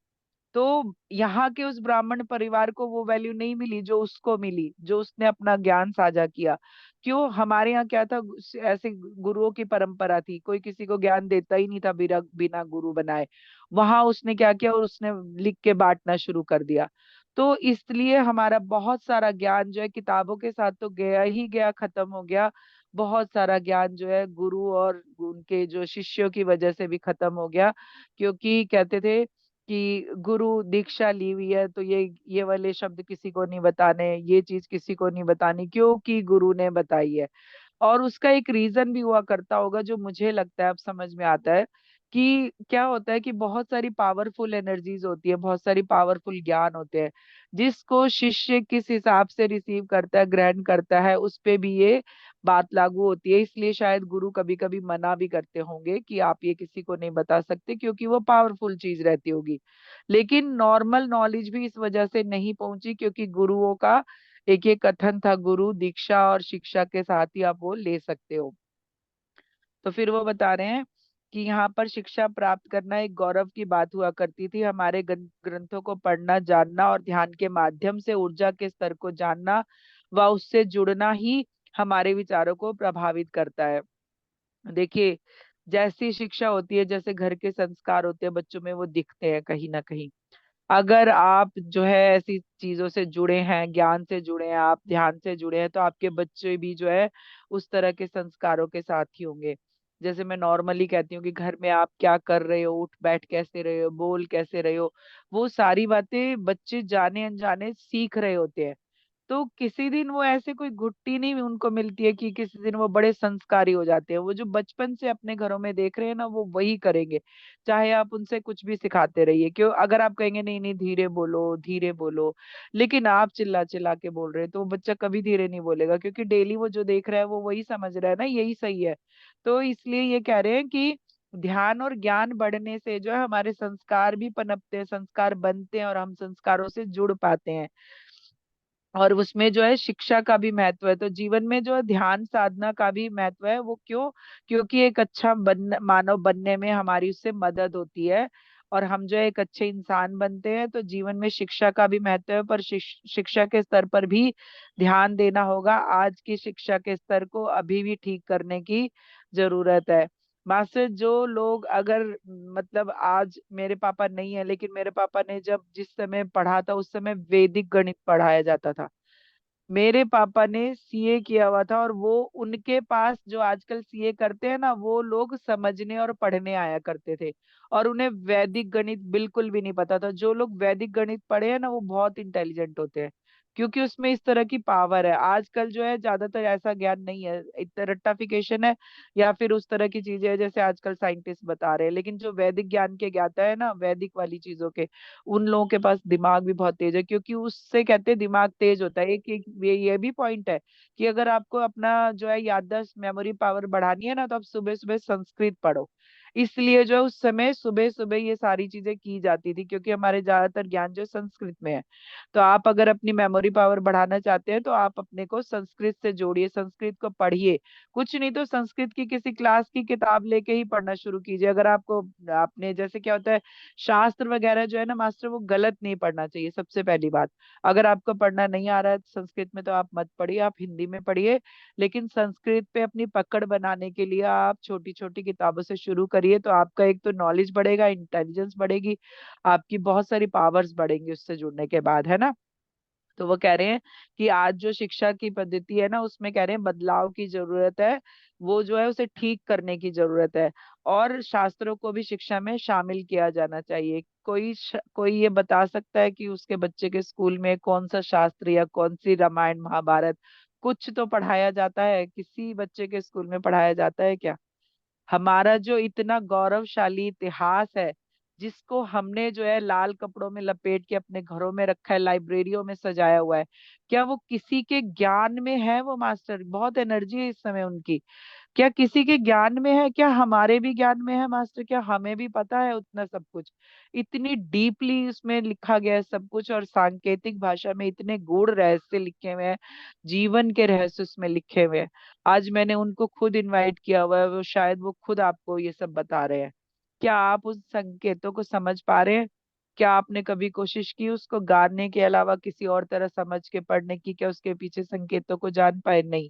Speaker 3: तो यहाँ के उस ब्राह्मण परिवार को वो वैल्यू नहीं मिली जो उसको मिली, जो उसने अपना ज्ञान साझा किया। क्यों? हमारे यहाँ क्या था, ऐसे गुरुओं की परंपरा थी, कोई किसी को ज्ञान देता ही नहीं था बिना बिना गुरु बनाए। वहां उसने क्या किया, और उसने लिख के बांटना शुरू कर दिया। तो इसलिए हमारा बहुत सारा ज्ञान जो है किताबों के साथ तो गया ही गया, खत्म हो गया। बहुत सारा ज्ञान जो है गुरु और उनके जो शिष्यों की वजह से भी खत्म हो गया। क्योंकि कहते थे कि गुरु दीक्षा ली हुई है, तो ये वाले शब्द किसी को नहीं बताने, ये चीज किसी को नहीं बतानी, क्योंकि गुरु ने बताई है। और उसका एक रीजन भी हुआ करता होगा, जो मुझे लगता है अब समझ में आता है, कि क्या होता है कि बहुत सारी पावरफुल एनर्जीज होती है, बहुत सारी पावरफुल ज्ञान होते हैं, जिसको शिष्य किस हिसाब से रिसीव करता है, ग्रहण करता है, उस पे भी ये बात लागू होती है। इसलिए शायद गुरु कभी कभी मना भी करते होंगे कि आप ये किसी को नहीं बता सकते, क्योंकि वो पावरफुल चीज रहती होगी। लेकिन नॉर्मल नॉलेज भी इस वजह से नहीं पहुंची, क्योंकि गुरुओं का एक ये कथन था, गुरु दीक्षा और शिक्षा के साथ ही आप वो ले सकते हो। तो फिर वो बता रहे हैं कि यहाँ पर शिक्षा प्राप्त करना एक गौरव की बात हुआ करती थी। हमारे ग्रंथों को पढ़ना, जानना और ध्यान के माध्यम से ऊर्जा के स्तर को जानना व उससे जुड़ना ही हमारे विचारों को प्रभावित करता है। देखिए, जैसी शिक्षा होती है, जैसे घर के संस्कार होते हैं बच्चों में, वो दिखते हैं कहीं ना कहीं। अगर आप जो है ऐसी चीजों से जुड़े हैं, ज्ञान से जुड़े हैं, आप ध्यान से जुड़े हैं, तो आपके बच्चे भी जो है उस तरह के संस्कारों के साथ ही होंगे। जैसे मैं नॉर्मली कहती हूँ कि घर में आप क्या कर रहे हो, उठ बैठ कैसे रहे हो, बोल कैसे रहे हो, वो सारी बातें बच्चे जाने अनजाने सीख रहे होते हैं। तो किसी दिन वो ऐसे कोई घुट्टी नहीं उनको मिलती है कि किसी दिन वो बड़े संस्कारी हो जाते हैं। वो जो बचपन से अपने घरों में देख रहे हैं ना, वो वही करेंगे, चाहे आप उनसे कुछ भी सिखाते रहिए। क्यों? अगर आप कहेंगे नहीं नहीं धीरे बोलो धीरे बोलो, लेकिन आप चिल्ला चिल्ला के बोल रहे हैं, तो वो बच्चा कभी धीरे नहीं बोलेगा, क्योंकि डेली वो जो देख रहा है वो वही समझ रहा है ना, यही सही है। तो इसलिए ये कह रहे हैं कि ध्यान और ज्ञान बढ़ने से जो है हमारे संस्कार भी पनपते हैं, संस्कार बनते हैं, और हम संस्कारों से जुड़ पाते हैं। और उसमें जो है शिक्षा का भी महत्व है। तो जीवन में जो है ध्यान साधना का भी महत्व है। वो क्यों? क्योंकि एक अच्छा मानव बनने में हमारी उससे मदद होती है, और हम जो है एक अच्छे इंसान बनते हैं। तो जीवन में शिक्षा का भी महत्व है, पर शिक्षा के स्तर पर भी ध्यान देना होगा। आज की शिक्षा के स्तर को अभी भी ठीक करने की जरूरत है। मास्टर, जो लोग अगर मतलब आज मेरे पापा नहीं है, लेकिन मेरे पापा ने जब जिस समय पढ़ा था, उस समय वैदिक गणित पढ़ाया जाता था। मेरे पापा ने सीए किया हुआ था, और वो उनके पास जो आजकल सीए करते हैं ना, वो लोग समझने और पढ़ने आया करते थे, और उन्हें वैदिक गणित बिल्कुल भी नहीं पता था। जो लोग वैदिक गणित पढ़े हैं ना, वो बहुत इंटेलिजेंट होते हैं, क्योंकि उसमें इस तरह की पावर है। आजकल जो है ज्यादातर ऐसा ज्ञान नहीं है, इतना रट्टाफिकेशन है, या फिर उस तरह की चीजें हैं जैसे आजकल साइंटिस्ट बता रहे हैं। लेकिन जो वैदिक ज्ञान के ज्ञाता है ना, वैदिक वाली चीजों के, उन लोगों के पास दिमाग भी बहुत तेज है, क्योंकि उससे कहते हैं दिमाग तेज होता है। एक ये भी पॉइंट है कि अगर आपको अपना जो है याददाश्त, मेमोरी पावर बढ़ानी है ना, तो आप सुबह सुबह संस्कृत पढ़ो। इसलिए जो है उस समय सुबह सुबह ये सारी चीजें की जाती थी, क्योंकि हमारे ज्यादातर ज्ञान जो है संस्कृत में है। तो आप अगर अपनी मेमोरी पावर बढ़ाना चाहते हैं, तो आप अपने को संस्कृत से जोड़िए, संस्कृत को पढ़िए। कुछ नहीं तो संस्कृत की किसी क्लास की किताब लेके ही पढ़ना शुरू कीजिए। अगर आपको, आपने जैसे क्या होता है, शास्त्र वगैरह जो है ना मास्टर, वो गलत नहीं पढ़ना चाहिए। सबसे पहली बात, अगर आपको पढ़ना नहीं आ रहा है संस्कृत में, तो आप मत पढ़िए, आप हिंदी में पढ़िए। लेकिन संस्कृत पे अपनी पकड़ बनाने के लिए आप छोटी छोटी किताबों से शुरू करिए। करिए तो आपका एक तो नॉलेज बढ़ेगा, इंटेलिजेंस बढ़ेगी, आपकी बहुत सारी पावर्स बढ़ेंगी उससे जुड़ने के बाद, है ना। तो वो कह रहे हैं कि आज जो शिक्षा की पद्धति है ना, उसमें कह रहे हैं बदलाव की जरूरत है, वो जो है उसे ठीक करने की जरूरत है, और शास्त्रों को भी शिक्षा में शामिल किया जाना चाहिए। कोई ये बता सकता है कि उसके बच्चे के स्कूल में कौन सा शास्त्र या कौन सी रामायण महाभारत कुछ तो पढ़ाया जाता है? किसी बच्चे के स्कूल में पढ़ाया जाता है क्या? हमारा जो इतना गौरवशाली इतिहास है, जिसको हमने जो है लाल कपड़ों में लपेट के अपने घरों में रखा है, लाइब्रेरियों में सजाया हुआ है, क्या वो किसी के ज्ञान में है? वो मास्टर, बहुत एनर्जी है इस समय उनकी, क्या किसी के ज्ञान में है? क्या हमारे भी ज्ञान में है मास्टर? क्या हमें भी पता है उतना सब कुछ? इतनी डीपली उसमें लिखा गया है सब कुछ, और सांकेतिक भाषा में इतने गूढ़ रहस्य लिखे हुए हैं, जीवन के रहस्य उसमें लिखे हुए हैं। आज मैंने उनको खुद इनवाइट किया हुआ है, वो शायद वो खुद आपको ये सब बता रहे हैं। क्या आप उस संकेतों को समझ पा रहे हैं? क्या आपने कभी कोशिश की उसको गाने के अलावा किसी और तरह समझ के पढ़ने की? क्या उसके पीछे संकेतों को जान पाए? नहीं।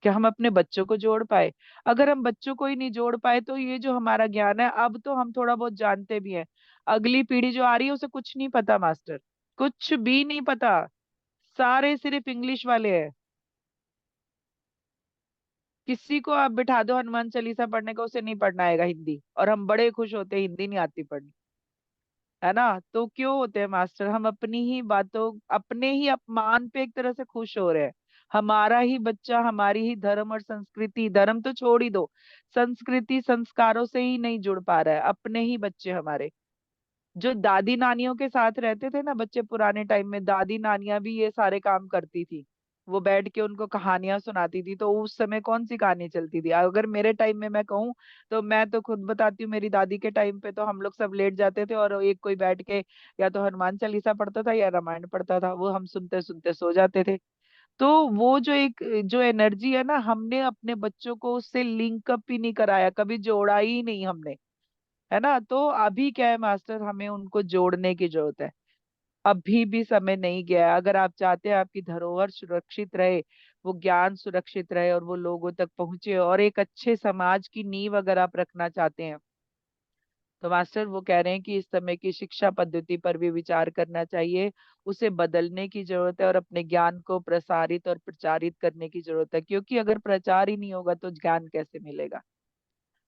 Speaker 3: क्या हम अपने बच्चों को जोड़ पाए? अगर हम बच्चों को ही नहीं जोड़ पाए तो ये जो हमारा ज्ञान है, अब तो हम थोड़ा बहुत जानते भी हैं, अगली पीढ़ी जो आ रही है उसे कुछ नहीं पता मास्टर, कुछ भी नहीं पता। सारे सिर्फ इंग्लिश वाले हैं। किसी को आप बिठा दो हनुमान चालीसा पढ़ने का, उसे नहीं पढ़ना आएगा हिंदी, और हम बड़े खुश होते हैं हिंदी नहीं आती पढ़नी, है ना। तो क्यों होते हैं मास्टर? हम अपनी ही बातों, अपने ही अपमान पे एक तरह से खुश हो रहे हैं। हमारा ही बच्चा हमारी ही धर्म और संस्कृति, धर्म तो छोड़ ही दो, संस्कृति संस्कारों से ही नहीं जुड़ पा रहा है। अपने ही बच्चे हमारे, जो दादी नानियों के साथ रहते थे ना बच्चे पुराने टाइम में, दादी नानियां भी ये सारे काम करती थी, वो बैठ के उनको कहानियां सुनाती थी। तो उस समय कौन सी कहानी चलती थी? अगर मेरे टाइम में मैं कहूँ, तो मैं तो खुद बताती हूँ, मेरी दादी के टाइम पे तो हम लोग सब लेट जाते थे और एक कोई बैठ के या तो हनुमान चालीसा पढ़ता था या रामायण पढ़ता था, वो हम सुनते सुनते सो जाते थे। तो वो जो एक जो एनर्जी है ना, हमने अपने बच्चों को उससे लिंक अप ही नहीं कराया, कभी जोड़ा ही नहीं हमने, है ना। तो अभी क्या है मास्टर, हमें उनको जोड़ने की जरूरत है। अभी भी समय नहीं गया है। अगर आप चाहते हैं आपकी धरोहर सुरक्षित रहे, वो ज्ञान सुरक्षित रहे और वो लोगों तक पहुंचे, और एक अच्छे समाज की नींव अगर आप रखना चाहते हैं, तो मास्टर वो कह रहे हैं कि इस समय की शिक्षा पद्धति पर भी विचार करना चाहिए, उसे बदलने की जरूरत है, और अपने ज्ञान को प्रसारित और प्रचारित करने की जरूरत है, क्योंकि अगर प्रचार ही नहीं होगा तो ज्ञान कैसे मिलेगा?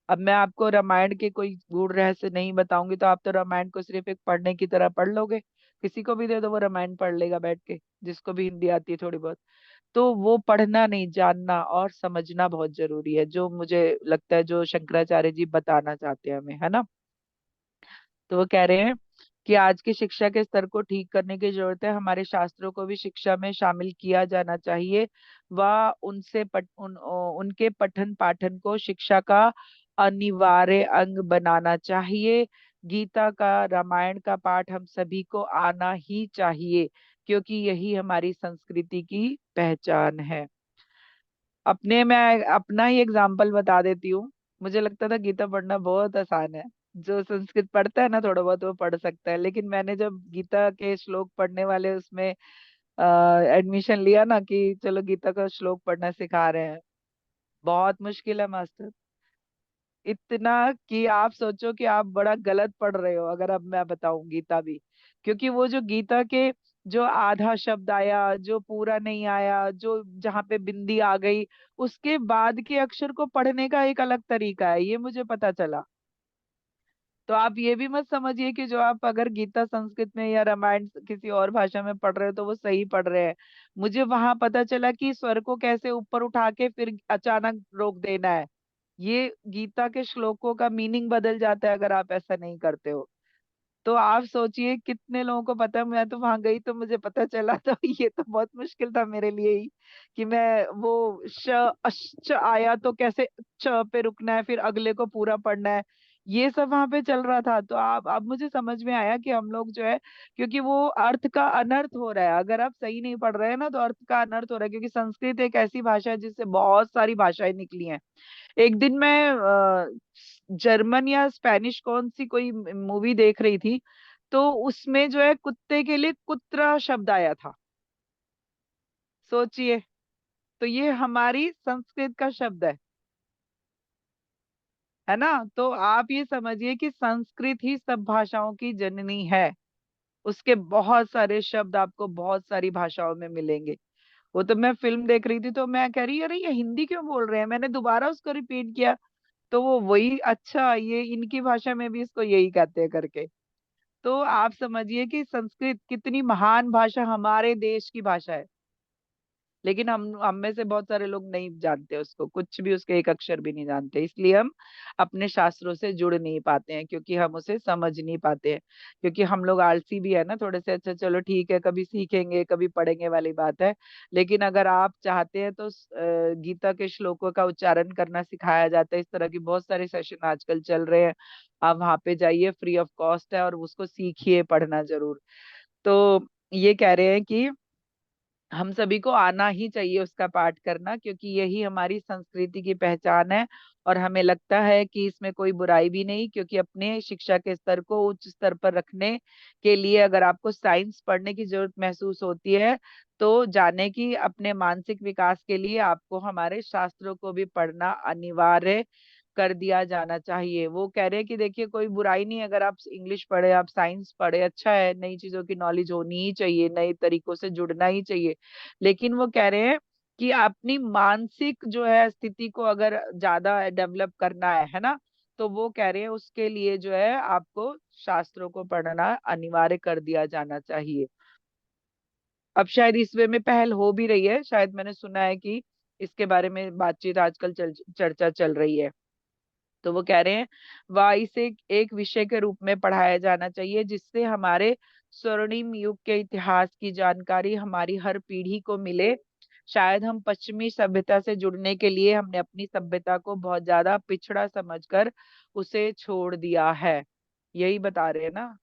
Speaker 3: अब मैं आपको रामायण के कोई गूढ़ रहस्य नहीं बताऊंगी, तो आप तो रामायण को सिर्फ एक पढ़ने की तरह पढ़ लोगे, किसी को भी दे दो वो रामायण पढ़ लेगा बैठ के, जिसको भी हिंदी आती है थोड़ी बहुत। तो वो पढ़ना नहीं, जानना और समझना बहुत जरूरी है, जो मुझे लगता है जो शंकराचार्य जी बताना चाहते हैं हमें, है ना। तो वो कह रहे हैं कि आज की शिक्षा के स्तर को ठीक करने की जरूरत है, हमारे शास्त्रों को भी शिक्षा में शामिल किया जाना चाहिए, व उनके पठन पाठन को शिक्षा का अनिवार्य अंग बनाना चाहिए। गीता का, रामायण का पाठ हम सभी को आना ही चाहिए, क्योंकि यही हमारी संस्कृति की पहचान है। मैं अपना ही एग्जाम्पल बता देती हूँ। मुझे लगता था गीता पढ़ना बहुत आसान है, जो संस्कृत पढ़ता है ना थोड़ा बहुत वो पढ़ सकता है, लेकिन मैंने जब गीता के श्लोक पढ़ने वाले उसमें एडमिशन लिया ना, कि चलो गीता का श्लोक पढ़ना सिखा रहे हैं, बहुत मुश्किल है मास्टर। इतना कि आप सोचो कि आप बड़ा गलत पढ़ रहे हो अगर अब मैं बताऊं गीता भी, क्योंकि वो जो गीता के जो आधा शब्द आया, जो पूरा नहीं आया, जो जहाँ पे बिंदी आ गई, उसके बाद के अक्षर को पढ़ने का एक अलग तरीका है, ये मुझे पता चला। तो आप ये भी मत समझिए कि जो आप अगर गीता संस्कृत में या रामायण किसी और भाषा में पढ़ रहे हो तो वो सही पढ़ रहे हैं। मुझे वहां पता चला कि स्वर को कैसे ऊपर उठा के फिर अचानक रोक देना है। ये गीता के श्लोकों का मीनिंग बदल जाता है अगर आप ऐसा नहीं करते हो। तो आप सोचिए कितने लोगों को पता है, मैं तो वहां गई तो मुझे पता चला, तो ये तो बहुत मुश्किल था मेरे लिए ही, कि मैं वो आया तो कैसे च पे रुकना है, फिर अगले को पूरा पढ़ना है, ये सब वहां पे चल रहा था। तो आप अब मुझे समझ में आया कि हम लोग जो है, क्योंकि वो अर्थ का अनर्थ हो रहा है, अगर आप सही नहीं पढ़ रहे हैं ना तो अर्थ का अनर्थ हो रहा है, क्योंकि संस्कृत एक ऐसी भाषा है जिससे बहुत सारी भाषाएं निकली हैं। एक दिन मैं जर्मन या स्पेनिश कौन सी कोई मूवी देख रही थी, तो उसमें जो है कुत्ते के लिए कुत्रा शब्द आया था, सोचिए। तो ये हमारी संस्कृत का शब्द है। है ना। तो आप ये समझिए कि संस्कृत ही सब भाषाओं की जननी है। उसके बहुत सारे शब्द आपको बहुत सारी भाषाओं में मिलेंगे। वो तो मैं फिल्म देख रही थी तो मैं कह रही अरे ये हिंदी क्यों बोल रहे हैं, मैंने दोबारा उसको रिपीट किया तो वो वही, अच्छा ये इनकी भाषा में भी इसको यही कहते हैं करके। तो आप समझिए कि संस्कृत कितनी महान भाषा हमारे देश की भाषा है। लेकिन हम में से बहुत सारे लोग नहीं जानते उसको, कुछ भी, उसके एक अक्षर भी नहीं जानते, इसलिए हम अपने शास्त्रों से जुड़ नहीं पाते हैं, क्योंकि हम उसे समझ नहीं पाते हैं। क्योंकि हम लोग आलसी भी है ना थोड़े से। अच्छा चलो ठीक है, कभी सीखेंगे कभी पढ़ेंगे वाली बात है। लेकिन अगर आप चाहते हैं तो गीता के श्लोकों का उच्चारण करना सिखाया जाता है। इस तरह की बहुत सारे सेशन आजकल चल रहे हैं। आप वहां पे जाइए, फ्री ऑफ कॉस्ट है, और उसको सीखिए, पढ़ना जरूर। तो ये कह रहे हैं कि हम सभी को आना ही चाहिए उसका पाठ करना, क्योंकि यही हमारी संस्कृति की पहचान है। और हमें लगता है कि इसमें कोई बुराई भी नहीं, क्योंकि अपने शिक्षा के स्तर को उच्च स्तर पर रखने के लिए अगर आपको साइंस पढ़ने की जरूरत महसूस होती है तो जाने की अपने मानसिक विकास के लिए आपको हमारे शास्त्रों को भी पढ़ना अनिवार्य कर दिया जाना चाहिए। वो कह रहे हैं कि देखिए कोई बुराई नहीं अगर आप इंग्लिश पढ़े, आप साइंस पढ़े, अच्छा है, नई चीजों की नॉलेज होनी ही चाहिए, नए तरीकों से जुड़ना ही चाहिए। लेकिन वो कह रहे हैं कि अपनी मानसिक जो है स्थिति को अगर ज्यादा डेवलप करना है ना, तो वो कह रहे हैं उसके लिए जो है आपको शास्त्रों को पढ़ना अनिवार्य कर दिया जाना चाहिए। अब शायद इस वे में पहल हो भी रही है, शायद मैंने सुना है कि इसके बारे में बातचीत आजकल चर्चा चल रही है। तो वो कह रहे हैं वह इसे एक विषय के रूप में पढ़ाया जाना चाहिए, जिससे हमारे स्वर्णिम युग के इतिहास की जानकारी हमारी हर पीढ़ी को मिले। शायद हम पश्चिमी सभ्यता से जुड़ने के लिए हमने अपनी सभ्यता को बहुत ज्यादा पिछड़ा समझकर उसे छोड़ दिया है। यही बता रहे हैं ना।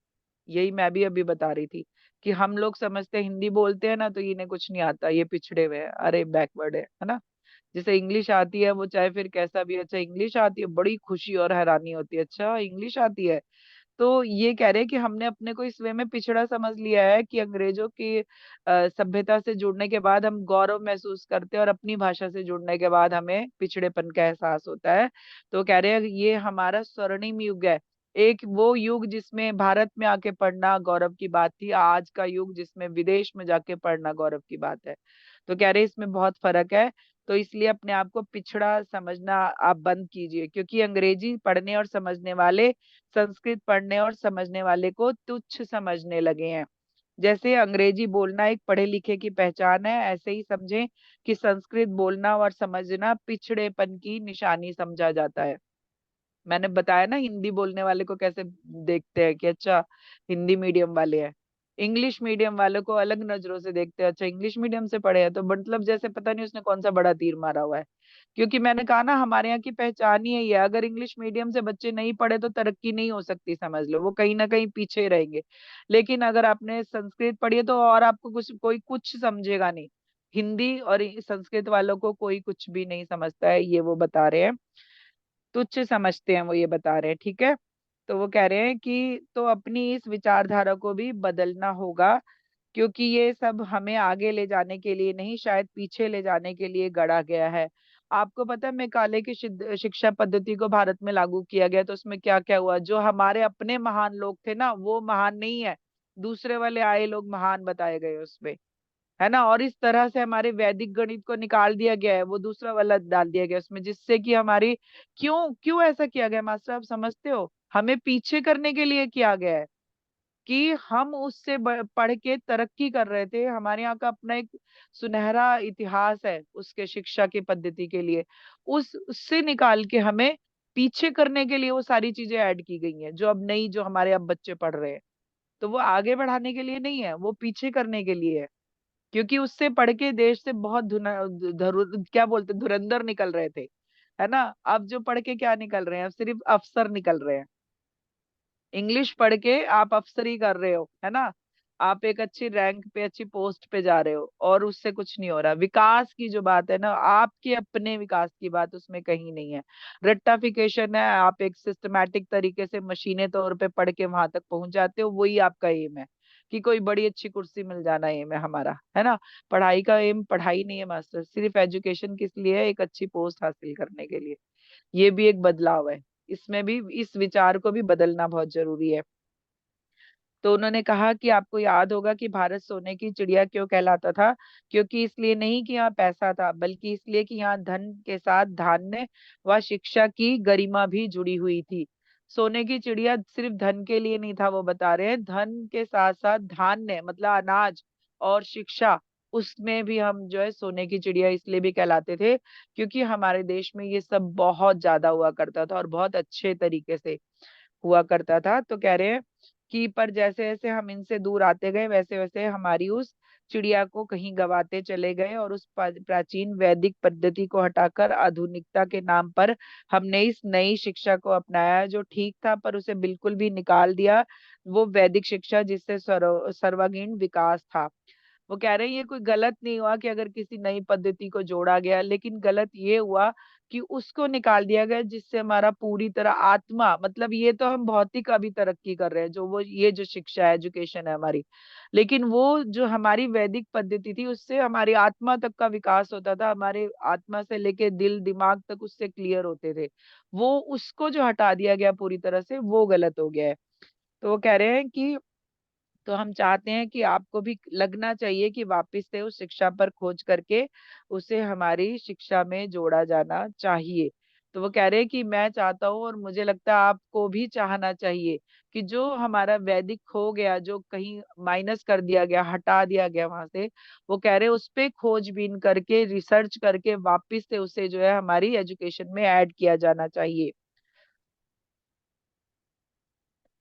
Speaker 3: यही मैं भी अभी बता रही थी कि हम लोग समझते हैं हिंदी बोलते हैं ना तो इन्हें कुछ नहीं आता, ये पिछड़े हुए हैं, अरे बैकवर्ड है ना। जिसे इंग्लिश आती है वो चाहे फिर कैसा भी, अच्छा इंग्लिश आती है, बड़ी खुशी और हैरानी होती है, अच्छा इंग्लिश आती है। तो ये कह रहे हैं कि हमने अपने को इस वे में पिछड़ा समझ लिया है कि अंग्रेजों की सभ्यता से जुड़ने के बाद हम गौरव महसूस करते हैं और अपनी भाषा से जुड़ने के बाद हमें पिछड़ेपन का एहसास होता है। तो कह रहे हैं ये हमारा स्वर्णिम युग है। एक वो युग जिसमें भारत में आके पढ़ना गौरव की बात थी, आज का युग जिसमें विदेश में जाके पढ़ना गौरव की बात है। तो कह रहे हैं इसमें बहुत फर्क है। तो इसलिए अपने आप को पिछड़ा समझना आप बंद कीजिए, क्योंकि अंग्रेजी पढ़ने और समझने वाले संस्कृत पढ़ने और समझने वाले को तुच्छ समझने लगे हैं। जैसे अंग्रेजी बोलना एक पढ़े लिखे की पहचान है, ऐसे ही समझें कि संस्कृत बोलना और समझना पिछड़ेपन की निशानी समझा जाता है। मैंने बताया ना हिंदी बोलने वाले को कैसे देखते हैं कि अच्छा हिंदी मीडियम वाले हैं, इंग्लिश मीडियम वालों को अलग नजरों से देखते हैं, अच्छा इंग्लिश मीडियम से पढ़े हैं तो मतलब जैसे पता नहीं उसने कौन सा बड़ा तीर मारा हुआ है। क्योंकि मैंने कहा ना हमारे यहाँ की पहचान ही यही है, अगर इंग्लिश मीडियम से बच्चे नहीं पढ़े तो तरक्की नहीं हो सकती, समझ लो वो कहीं ना कहीं पीछे रहेंगे। लेकिन अगर आपने संस्कृत पढ़ी है तो और आपको कुछ कोई कुछ समझेगा नहीं। हिंदी और संस्कृत वालों को कोई कुछ भी नहीं समझता है, ये वो बता रहे हैं, तुच्छ समझते हैं वो, ये बता रहे हैं, ठीक है। तो वो कह रहे हैं कि तो अपनी इस विचारधारा को भी बदलना होगा, क्योंकि ये सब हमें आगे ले जाने के लिए नहीं, शायद पीछे ले जाने के लिए गढ़ा गया है। आपको पता है मेकाले की शिक्षा पद्धति को भारत में लागू किया गया तो उसमें क्या क्या हुआ, जो हमारे अपने महान लोग थे ना वो महान नहीं है, दूसरे वाले आए लोग महान बताए गए उसमें, है ना। और इस तरह से हमारे वैदिक गणित को निकाल दिया गया है, वो दूसरा वाला डाल दिया गया उसमें, जिससे कि हमारी, क्यों क्यों ऐसा किया गया मास्टर आप समझते हो, हमें पीछे करने के लिए किया गया है कि हम उससे पढ़ के तरक्की कर रहे थे। हमारे यहाँ का अपना एक सुनहरा इतिहास है उसके शिक्षा की पद्धति के लिए, उस उससे निकाल के हमें पीछे करने के लिए वो सारी चीजें ऐड की गई हैं जो अब नई, जो हमारे अब बच्चे पढ़ रहे हैं। तो वो आगे बढ़ाने के लिए नहीं है, वो पीछे करने के लिए है। क्योंकि उससे पढ़ के देश से बहुत क्या बोलते धुरंधर निकल रहे थे, है ना। अब जो पढ़ के क्या निकल रहे हैं, अब सिर्फ अफसर निकल रहे हैं। इंग्लिश पढ़ के आप अफसरी कर रहे हो, है ना। आप एक अच्छी रैंक पे, अच्छी पोस्ट पे जा रहे हो और उससे कुछ नहीं हो रहा। विकास की जो बात है ना, आपके अपने विकास की बात उसमें कहीं नहीं है, रट्टाफिकेशन है। आप एक सिस्टमैटिक तरीके से मशीने तौर पे पढ़ के वहां तक पहुंच जाते हो, वही आपका एम है कि कोई बड़ी अच्छी कुर्सी मिल जाना एम है हमारा, है ना। पढ़ाई का एम पढ़ाई नहीं है मास्टर, सिर्फ एजुकेशन किस लिए है, एक अच्छी पोस्ट हासिल करने के लिए। ये भी एक बदलाव है। इसमें भी इस विचार को भी बदलना बहुत जरूरी है। तो उन्होंने कहा कि आपको याद होगा कि भारत सोने की चिड़िया क्यों कहलाता था, क्योंकि इसलिए नहीं कि यहाँ पैसा था, बल्कि इसलिए कि यहाँ धन के साथ धान्य व शिक्षा की गरिमा भी जुड़ी हुई थी। सोने की चिड़िया सिर्फ धन के लिए नहीं था, वो बता रहे हैं, धन के साथ साथ धान्य मतलब अनाज और शिक्षा, उसमें भी हम जो है सोने की चिड़िया इसलिए भी कहलाते थे क्योंकि हमारे देश में ये सब बहुत ज्यादा हुआ करता था और बहुत अच्छे तरीके से हुआ करता था। तो कह रहे हैं कि पर जैसे जैसे हम इनसे दूर आते गए, वैसे वैसे हमारी उस चिड़िया को कहीं गवाते चले गए और उस प्राचीन वैदिक पद्धति को हटाकर आधुनिकता के नाम पर हमने इस नई शिक्षा को अपनाया, जो ठीक था पर उसे बिल्कुल भी निकाल दिया, वो वैदिक शिक्षा जिससे सर्वांगीण विकास था। वो कह रहे हैं ये कोई गलत नहीं हुआ कि अगर किसी नई पद्धति को जोड़ा गया, लेकिन गलत ये हुआ कि उसको निकाल दिया गया जिससे हमारा पूरी तरह आत्मा, मतलब ये तो हम भौतिक अभी तरक्की कर रहे हैं, जो वो ये जो शिक्षा है, एजुकेशन है हमारी, लेकिन वो जो हमारी वैदिक पद्धति थी उससे हमारी आत्मा तक का विकास होता था, हमारे आत्मा से लेके दिल दिमाग तक उससे क्लियर होते थे। वो उसको जो हटा दिया गया पूरी तरह से, वो गलत हो गया है। तो वो कह रहे हैं कि तो हम चाहते हैं कि आपको भी लगना चाहिए कि वापस से उस शिक्षा पर खोज करके उसे हमारी शिक्षा में जोड़ा जाना चाहिए। तो वो कह रहे हैं कि मैं चाहता हूँ और मुझे लगता है आपको भी चाहना चाहिए कि जो हमारा वैदिक खो गया, जो कहीं माइनस कर दिया गया, हटा दिया गया वहां से, वो कह रहे हैं उस पे खोजबीन करके रिसर्च करके वापस से उसे जो है हमारी एजुकेशन में ऐड किया जाना चाहिए।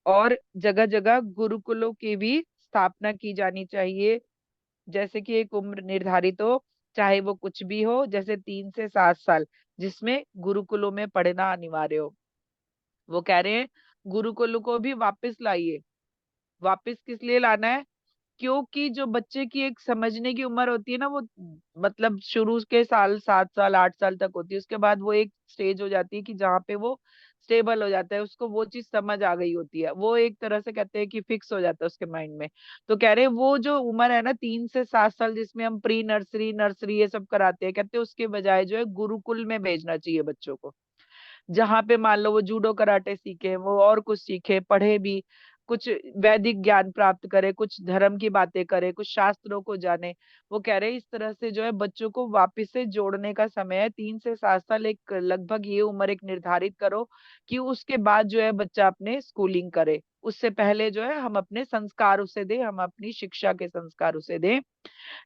Speaker 3: और जगह जगह गुरुकुलों की भी स्थापना की जानी चाहिए, जैसे कि एक उम्र निर्धारित हो, चाहे वो कुछ भी हो, जैसे 3 से 7 साल, जिसमें गुरुकुलों में पढ़ना अनिवार्य हो। वो कह रहे हैं गुरुकुलों को भी वापस लाइए। वापस किस लिए लाना है? क्योंकि जो बच्चे की एक समझने की उम्र होती है ना, वो मतलब शुरू के साल 7 साल 8 साल तक होती है, उसके बाद वो एक स्टेज हो जाती है कि जहाँ पे वो स्टेबल हो जाता है, उसको वो चीज समझ आ गई होती है, वो एक तरह से कहते हैं कि फिक्स हो जाता है उसके माइंड में। तो कह रहे हैं वो जो उम्र है ना 3 से 7 साल, जिसमें हम प्री नर्सरी नर्सरी ये सब कराते हैं, कहते हैं उसके बजाय जो है गुरुकुल में भेजना चाहिए बच्चों को, जहाँ पे मान लो वो जूडो कराटे सीखे, वो और कुछ सीखे, पढ़े भी, कुछ वैदिक ज्ञान प्राप्त करे, कुछ धर्म की बातें करे, कुछ शास्त्रों को जाने। वो कह रहे हैं इस तरह से जो है बच्चों को वापस से जोड़ने का समय है, 3 से 7 साल, एक लगभग ये उम्र एक निर्धारित करो कि उसके बाद जो है बच्चा अपने स्कूलिंग करे। उससे पहले जो है हम अपने संस्कार उसे दें, हम अपनी शिक्षा के संस्कार उसे दें।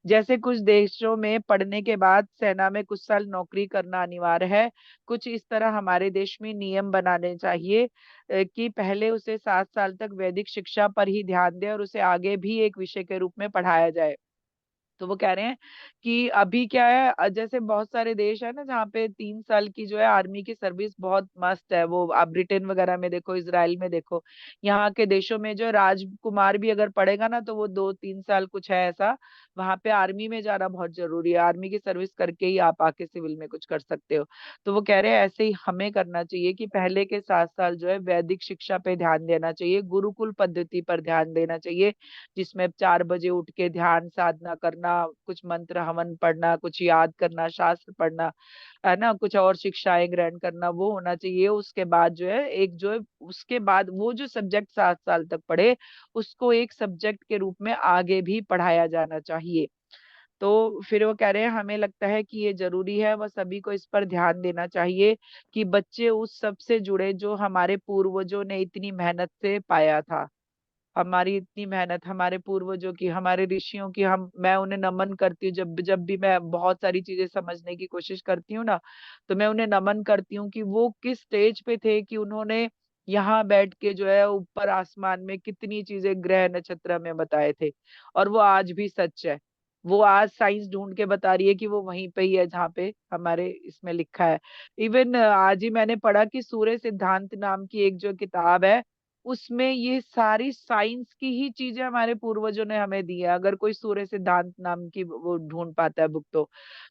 Speaker 3: जैसे कुछ देशों में पढ़ने के बाद सेना में कुछ साल नौकरी करना अनिवार्य है, कुछ इस तरह हमारे देश में नियम बनाने चाहिए कि पहले उसे 7 साल तक वैदिक शिक्षा पर ही ध्यान दें और उसे आगे भी एक विषय के रूप में पढ़ाया जाए। तो वो कह रहे हैं कि अभी क्या है, जैसे बहुत सारे देश है ना जहाँ पे 3 साल की जो है आर्मी की सर्विस बहुत मस्त है, वो आप ब्रिटेन वगैरह में देखो, इसराइल में देखो, यहाँ के देशों में जो राजकुमार भी अगर पढ़ेगा ना तो वो 2 3 साल कुछ है ऐसा, वहां पे आर्मी में जाना बहुत जरूरी है, आर्मी की सर्विस करके ही आप आके सिविल में कुछ कर सकते हो। तो वो कह रहे हैं ऐसे ही हमें करना चाहिए कि पहले के 7 साल जो है वैदिक शिक्षा पे ध्यान देना चाहिए, गुरुकुल पद्धति पर ध्यान देना चाहिए, जिसमें 4 बजे उठ के ध्यान साधना करना, कुछ मंत्र हवन पढ़ना, कुछ याद करना, शास्त्र पढ़ना, है ना, कुछ और शिक्षाएं ग्रहण करना, वो होना चाहिए। उसके बाद जो है एक जो है उसके बाद वो जो सब्जेक्ट 7 साल तक पढ़े, उसको एक सब्जेक्ट के रूप में आगे भी पढ़ाया जाना चाहिए। तो फिर वो कह रहे हैं हमें लगता है कि ये जरूरी है, वह सभी को इस पर ध्यान देना चाहिए कि बच्चे उस सब से जुड़े जो हमारे पूर्वजों ने इतनी मेहनत से पाया था। हमारी इतनी मेहनत, हमारे पूर्वजों की, हमारे ऋषियों की, हम मैं उन्हें नमन करती हूँ, जब जब भी मैं बहुत सारी चीजें समझने की कोशिश करती हूँ ना, तो मैं उन्हें नमन करती हूँ कि वो किस स्टेज पे थे कि उन्होंने यहाँ बैठ के जो है ऊपर आसमान में कितनी चीजें ग्रह नक्षत्र में बताए थे, और वो आज भी सच है। वो आज साइंस ढूंढ के बता रही है कि वो वहीं पे ही है जहाँ पे हमारे इसमें लिखा है। इवन आज ही मैंने पढ़ा कि सूर्य सिद्धांत नाम की एक जो किताब है, उसमें ये सारी साइंस की ही चीजें हमारे पूर्वजों ने हमें दी है। अगर कोई सूर्य सिद्धांत नाम की वो ढूंढ पाता है बुक,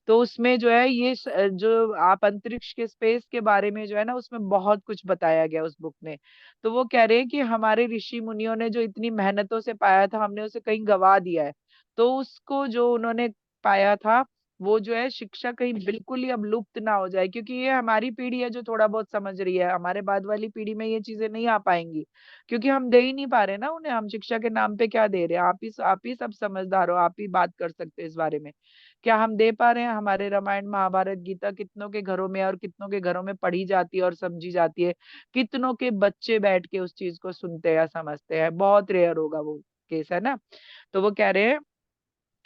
Speaker 3: तो उसमें जो है ये जो आप अंतरिक्ष के स्पेस के बारे में जो है ना, उसमें बहुत कुछ बताया गया उस बुक में। तो वो कह रहे हैं कि हमारे ऋषि मुनियों ने जो इतनी मेहनतों से पाया था, हमने उसे कहीं गवा दिया है। तो उसको जो उन्होंने पाया था, वो जो है शिक्षा कहीं बिल्कुल ही अब लुप्त ना हो जाए, क्योंकि ये हमारी पीढ़ी है जो थोड़ा बहुत समझ रही है, हमारे बाद वाली पीढ़ी में ये चीजें नहीं आ पाएंगी, क्योंकि हम दे ही नहीं पा रहे ना उन्हें। हम शिक्षा के नाम पे क्या दे रहे हैं? आप ही सब समझदार हो, आप ही बात कर सकते हैं इस बारे में। क्या हम दे पा रहे हैं? हमारे रामायण महाभारत गीता कितनों के घरों में और कितनों के घरों में पढ़ी जाती है और समझी जाती है? कितनों के बच्चे बैठ के उस चीज को सुनते हैं या समझते हैं? बहुत रेयर होगा वो केस, है ना। तो वो कह रहे हैं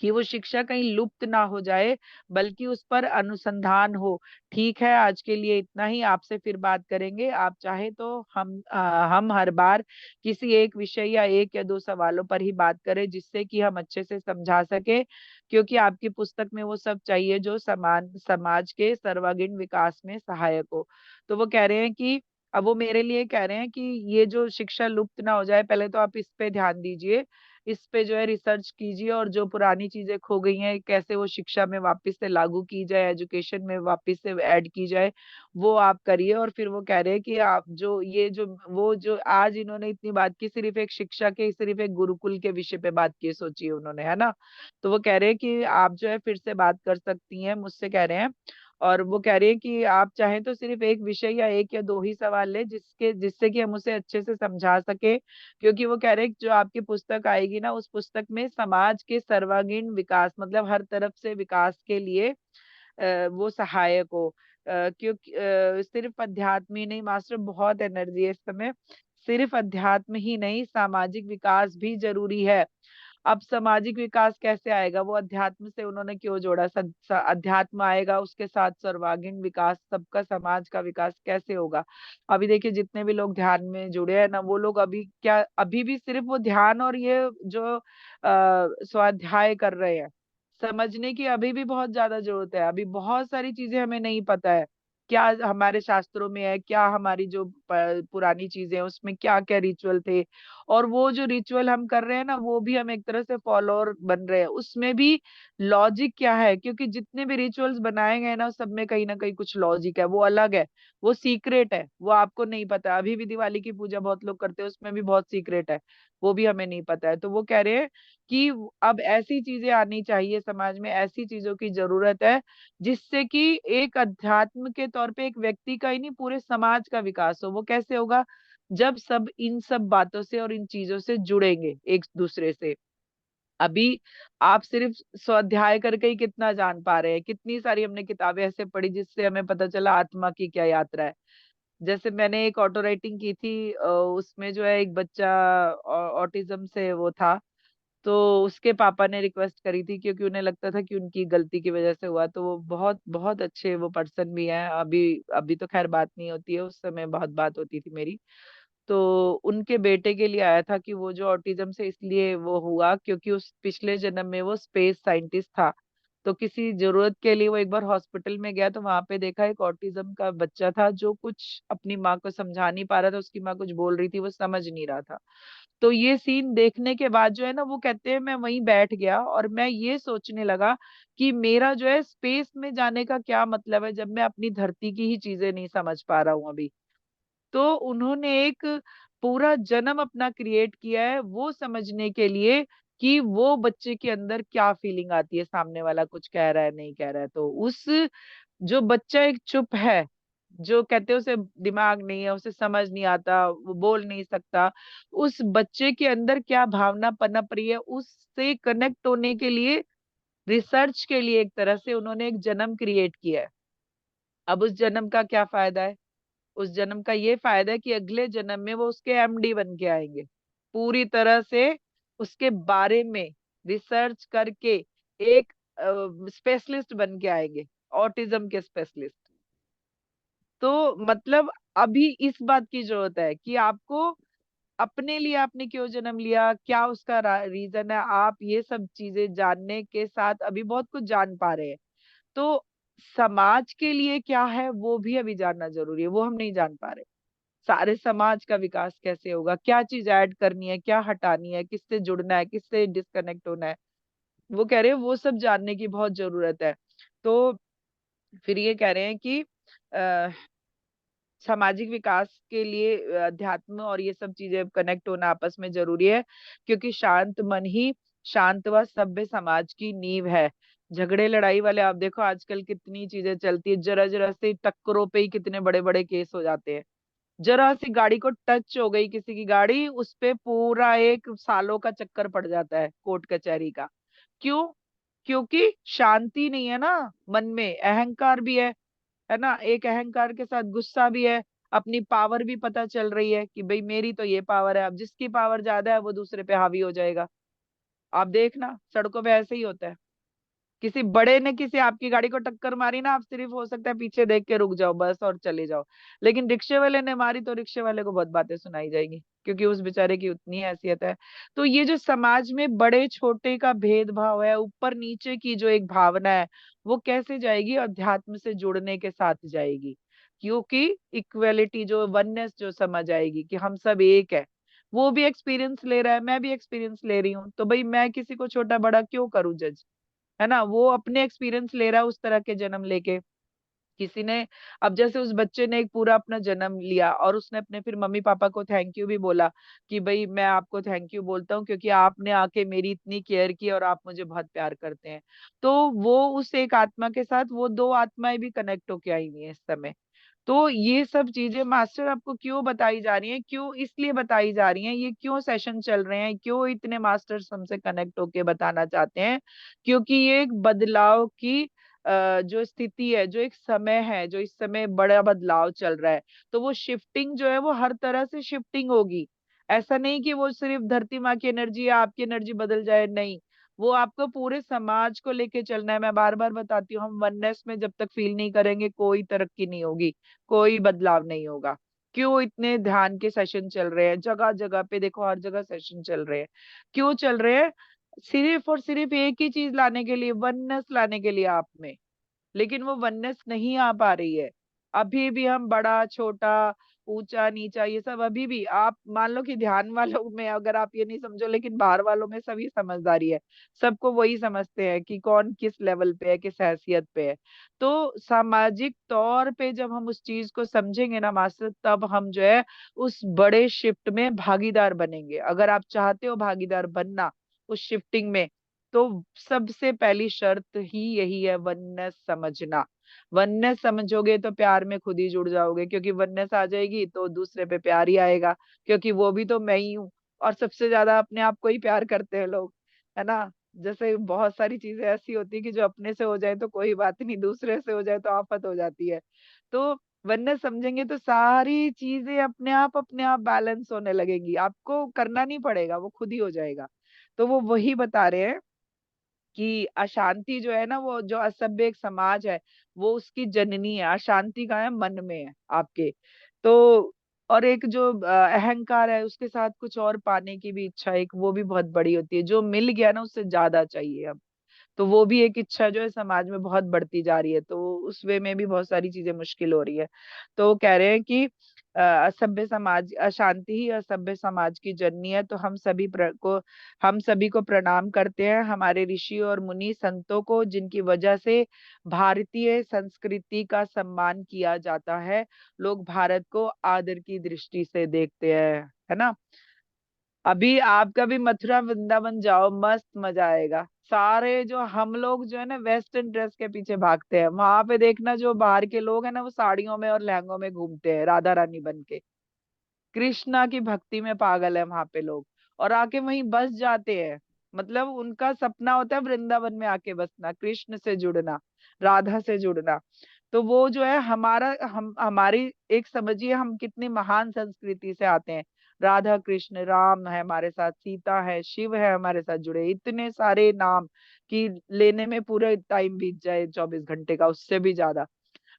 Speaker 3: कि वो शिक्षा कहीं लुप्त ना हो जाए, बल्कि उस पर अनुसंधान हो। ठीक है, आज के लिए इतना ही। आपसे फिर बात करेंगे। आप चाहे तो हम हर बार किसी एक विषय या एक या दो सवालों पर ही बात करें, जिससे कि हम अच्छे से समझा सके, क्योंकि आपकी पुस्तक में वो सब चाहिए जो समाज के सर्वांगीण विकास में सहायक हो। तो वो कह रहे हैं कि अब वो मेरे लिए कह रहे हैं कि ये जो शिक्षा लुप्त ना हो जाए, पहले तो आप इस पे ध्यान दीजिए, इस पे जो है रिसर्च कीजिए, और जो पुरानी चीजें खो गई हैं कैसे वो शिक्षा में वापस से लागू की जाए, एजुकेशन में वापस से ऐड की जाए, वो आप करिए। और फिर वो कह रहे हैं कि आप जो ये जो वो जो आज इन्होंने इतनी बात की, सिर्फ एक शिक्षा के, सिर्फ एक गुरुकुल के विषय पे बात की, सोचिए उन्होंने, है ना। तो वो कह रहे हैं कि आप जो है फिर से बात कर सकती हैं मुझसे, कह रहे हैं। और वो कह रही है कि आप चाहें तो सिर्फ एक विषय या एक या दो ही सवाल ले, जिससे कि हम उसे अच्छे से समझा सके, क्योंकि वो कह रहे हैं कि जो आपकी पुस्तक आएगी ना, उस पुस्तक में समाज के सर्वांगीण विकास, मतलब हर तरफ से विकास के लिए वो सहायक हो। क्योंकि सिर्फ अध्यात्म ही नहीं, मास्टर बहुत एनर्जी है इस समय, सिर्फ अध्यात्म ही नहीं, सामाजिक विकास भी जरूरी है। अब सामाजिक विकास कैसे आएगा? वो अध्यात्म से उन्होंने क्यों जोड़ा? अध्यात्म आएगा, उसके साथ सर्वांगीण विकास, सबका समाज का विकास कैसे होगा? अभी देखिए जितने भी लोग ध्यान में जुड़े हैं ना, वो लोग अभी क्या, अभी भी सिर्फ वो ध्यान और ये जो स्वाध्याय कर रहे हैं, समझने की अभी भी बहुत ज्यादा जरूरत है। अभी बहुत सारी चीजें हमें नहीं पता है, क्या हमारे शास्त्रों में है, क्या हमारी जो पुरानी चीजें हैं उसमें क्या क्या रिचुअल थे, और वो जो रिचुअल हम कर रहे हैं ना, वो भी हम एक तरह से फॉलोअर बन रहे हैं, उसमें भी लॉजिक क्या है? क्योंकि जितने भी रिचुअल्स बनाए गए ना, सब में कहीं ना कहीं कुछ लॉजिक है, वो अलग है, वो सीक्रेट है, वो आपको नहीं पता। अभी भी दिवाली की पूजा बहुत लोग करते हैं, उसमें भी बहुत सीक्रेट है, वो भी हमें नहीं पता है। तो वो कह रहे हैं कि अब ऐसी चीजें आनी चाहिए समाज में, ऐसी चीजों की जरूरत है, जिससे कि एक अध्यात्म के तौर पे एक व्यक्ति का ही नहीं, पूरे समाज का विकास हो। वो कैसे होगा? जब सब इन सब बातों से और इन चीजों से जुड़ेंगे एक दूसरे से। अभी आप सिर्फ स्वाध्याय करके ही कितना जान पा रहे हैं? कितनी सारी हमने किताबें ऐसे पढ़ी जिससे हमें पता चला आत्मा की क्या यात्रा है। जैसे मैंने एक ऑटो राइटिंग की थी, उसमें जो है एक बच्चा ऑटिज्म से वो था, तो उसके पापा ने रिक्वेस्ट करी थी, क्योंकि उन्हें लगता था कि उनकी गलती की वजह से हुआ। तो वो बहुत बहुत अच्छे वो पर्सन भी हैं। अभी अभी तो खैर बात नहीं होती है, उस समय बहुत बात होती थी मेरी। तो उनके बेटे के लिए आया था कि वो जो ऑटिज्म से इसलिए वो हुआ क्योंकि उस पिछले जन्म में वो स्पेस साइंटिस्ट था। तो किसी जरूरत के लिए वो एक बार हॉस्पिटल में गया, तो वहां पे देखा एक ऑटिज्म का बच्चा था जो कुछ अपनी माँ को समझा नहीं पा रहा था, उसकी माँ कुछ बोल रही थी, वो समझ नहीं रहा था। तो ये सीन देखने के बाद जो है ना, वो कहते हैं मैं वहीं बैठ गया और मैं ये सोचने लगा कि मेरा जो है स्पेस में जाने का क्या मतलब है, जब मैं अपनी धरती की ही चीजें नहीं समझ पा रहा हूँ अभी। तो उन्होंने एक पूरा जन्म अपना क्रिएट किया है वो समझने के लिए कि वो बच्चे के अंदर क्या फीलिंग आती है, सामने वाला कुछ कह रहा है नहीं कह रहा है। तो उस जो बच्चा एक चुप है, जो कहते हैं उसे दिमाग नहीं है, उसे समझ नहीं आता, वो बोल नहीं सकता, उस बच्चे के अंदर क्या भावना पनप रही है, उससे कनेक्ट होने के लिए, रिसर्च के लिए एक तरह से उन्होंने एक जन्म क्रिएट किया है। अब उस जन्म का क्या फायदा है? उस जन्म का ये फायदा है कि अगले जन्म में वो उसके एमडी बन के आएंगे, पूरी तरह से उसके बारे में रिसर्च करके एक स्पेशलिस्ट बन के आएंगे, ऑटिज्म के स्पेशलिस्ट। तो मतलब अभी इस बात की जरूरत है कि आपको अपने लिए आपने क्यों जन्म लिया, क्या उसका रीजन है, आप ये सब चीजें जानने के साथ अभी बहुत कुछ जान पा रहे हैं। तो समाज के लिए क्या है वो भी अभी जानना जरूरी है, वो हम नहीं जान पा रहे। सारे समाज का विकास कैसे होगा, क्या चीज ऐड करनी है, क्या हटानी है, किससे जुड़ना है, किससे डिस्कनेक्ट होना है, वो कह रहे हैं वो सब जानने की बहुत जरूरत है। तो फिर ये कह रहे हैं कि आ, सामाजिक विकास के लिए अध्यात्म और ये सब चीजें कनेक्ट होना आपस में जरूरी है, क्योंकि शांत मन ही शांत व सभ्य समाज की नींव है। झगड़े लड़ाई वाले आप देखो आजकल कितनी चीजें चलती है, जरा जरा से टक्करों पे ही कितने बड़े बड़े केस हो जाते हैं। जरा सी गाड़ी को टच हो गई किसी की गाड़ी, उस पे पूरा एक सालों का चक्कर पड़ जाता है कोर्ट कचहरी का। क्यों? क्योंकि शांति नहीं है ना मन में, अहंकार भी है ना, एक अहंकार के साथ गुस्सा भी है, अपनी पावर भी पता चल रही है कि भाई मेरी तो ये पावर है। अब जिसकी पावर ज्यादा है वो दूसरे पे हावी हो जाएगा। आप देखना सड़कों पे ऐसे ही होता है, किसी बड़े ने किसी आपकी गाड़ी को टक्कर मारी ना, आप सिर्फ हो सकता है पीछे देख के रुक जाओ बस और चले जाओ। लेकिन रिक्शे वाले ने मारी तो रिक्शे वाले को बहुत बातें सुनाई जाएगी, क्योंकि उस बेचारे की उतनी हैसियत है। तो ये जो समाज में बड़े छोटे का भेदभाव है, ऊपर नीचे की जो एक भावना है, वो कैसे जाएगी? अध्यात्म से जुड़ने के साथ जाएगी। क्योंकि इक्वेलिटी जो वननेस जो समझ आएगी कि हम सब एक है। वो भी एक्सपीरियंस ले रहा है, मैं भी एक्सपीरियंस ले रही हूँ, तो भाई मैं किसी को छोटा बड़ा क्यों करूं जज? है ना, वो अपने एक्सपीरियंस ले रहा है उस तरह के जन्म लेके। किसी ने, अब जैसे उस बच्चे ने एक पूरा अपना जन्म लिया और उसने अपने फिर मम्मी पापा को थैंक यू भी बोला कि भाई मैं आपको थैंक यू बोलता हूँ क्योंकि आपने आके मेरी इतनी केयर की और आप मुझे बहुत प्यार करते हैं। तो वो उस एक आत्मा के साथ वो दो आत्माएं भी कनेक्ट होके आई हुई है इस समय। तो ये सब चीजें मास्टर आपको क्यों बताई जा रही हैं, क्यों इसलिए बताई जा रही हैं, ये क्यों सेशन चल रहे हैं, क्यों इतने मास्टर्स हमसे कनेक्ट होके बताना चाहते हैं? क्योंकि ये एक बदलाव की जो स्थिति है, जो एक समय है, जो इस समय बड़ा बदलाव चल रहा है। तो वो शिफ्टिंग जो है वो हर तरह से शिफ्टिंग होगी। ऐसा नहीं कि वो सिर्फ धरती माँ की एनर्जी या आपकी एनर्जी बदल जाए, नहीं। वो आपको पूरे समाज को लेके चलना है। मैं बार बार बताती हूँ, हम वननेस में जब तक फील नहीं करेंगे कोई तरक्की नहीं होगी, कोई बदलाव नहीं होगा। क्यों इतने ध्यान के सेशन चल रहे हैं, जगह जगह पे देखो, हर जगह सेशन चल रहे हैं। क्यों चल रहे हैं? सिर्फ और सिर्फ एक ही चीज लाने के लिए, वननेस लाने के लिए आप में। लेकिन वो वननेस नहीं आ पा रही है। अभी भी हम बड़ा छोटा, ऊंचा नीचा, ये सब अभी भी, आप मान लो कि ध्यान वालों में अगर आप ये नहीं समझो, लेकिन बाहर वालों में सभी समझदारी है। सबको वही समझते हैं कि कौन किस लेवल पे है, किस हैसियत पे है। तो सामाजिक तौर पे जब हम उस चीज को समझेंगे ना मास्टर, तब हम जो है उस बड़े शिफ्ट में भागीदार बनेंगे। अगर आप चाहते हो भागीदार बनना उस शिफ्टिंग में, तो सबसे पहली शर्त ही यही है, वननेस समझना। वननेस समझोगे तो प्यार में खुद ही जुड़ जाओगे, क्योंकि वननेस आ जाएगी तो दूसरे पे प्यार ही आएगा, क्योंकि वो भी तो मैं ही हूँ। और सबसे ज्यादा अपने आप को ही प्यार करते हैं लोग, है ना। जैसे बहुत सारी चीजें ऐसी होती है कि जो अपने से हो जाए तो कोई बात नहीं, दूसरे से हो जाए तो आफत हो जाती है। तो वननेस समझेंगे तो सारी चीजें अपने आप बैलेंस होने लगेंगी, आपको करना नहीं पड़ेगा, वो खुद ही हो जाएगा। तो वो वही बता रहे हैं कि अशांति जो है ना, वो जो असभ्य एक समाज है, वो उसकी जननी है। अशांति का है मन में है आपके। तो और एक जो अहंकार है, उसके साथ कुछ और पाने की भी इच्छा, एक वो भी बहुत बड़ी होती है। जो मिल गया ना उससे ज्यादा चाहिए अब। तो वो भी एक इच्छा जो है समाज में बहुत बढ़ती जा रही है, तो उस वे में भी बहुत सारी चीजें मुश्किल हो रही है। तो वो कह रहे हैं कि असभ्य समाज, अशांति ही असभ्य समाज की जननी है। तो हम सभी को प्रणाम करते हैं, हमारे ऋषि और मुनि संतों को, जिनकी वजह से भारतीय संस्कृति का सम्मान किया जाता है। लोग भारत को आदर की दृष्टि से देखते हैं, है ना। अभी आपका भी मथुरा वृंदावन जाओ, मस्त मजा आएगा। सारे जो हम लोग जो है ना वेस्टर्न ड्रेस के पीछे भागते हैं, वहां पे देखना जो बाहर के लोग हैं ना, वो साड़ियों में और लहंगों में घूमते हैं राधा रानी बन के। कृष्णा की भक्ति में पागल है वहां पे लोग, और आके वहीं बस जाते हैं। मतलब उनका सपना होता है वृंदावन में आके बसना, कृष्ण से जुड़ना, राधा से जुड़ना। तो वो जो है हमारी एक समझिए, हम कितनी महान संस्कृति से आते हैं। राधा कृष्ण, राम है हमारे साथ, सीता है, शिव है हमारे साथ जुड़े, इतने सारे नाम कि लेने में पूरा टाइम बीत जाए 24 घंटे का, उससे भी ज्यादा।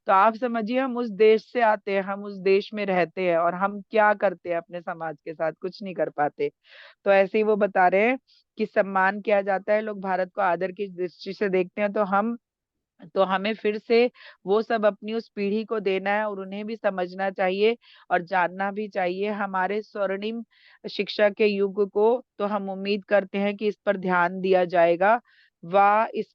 Speaker 3: तो आप समझिए, हम उस देश से आते हैं, हम उस देश में रहते हैं, और हम क्या करते हैं अपने समाज के साथ? कुछ नहीं कर पाते। तो ऐसे ही वो बता रहे हैं कि सम्मान किया जाता है, लोग भारत को आदर की दृष्टि से देखते हैं। तो हमें फिर से वो सब अपनी उस पीढ़ी को देना है, और उन्हें भी समझना चाहिए और जानना भी चाहिए हमारे स्वर्णिम शिक्षा के युग को। तो हम उम्मीद करते हैं कि इस पर ध्यान दिया जाएगा, व इस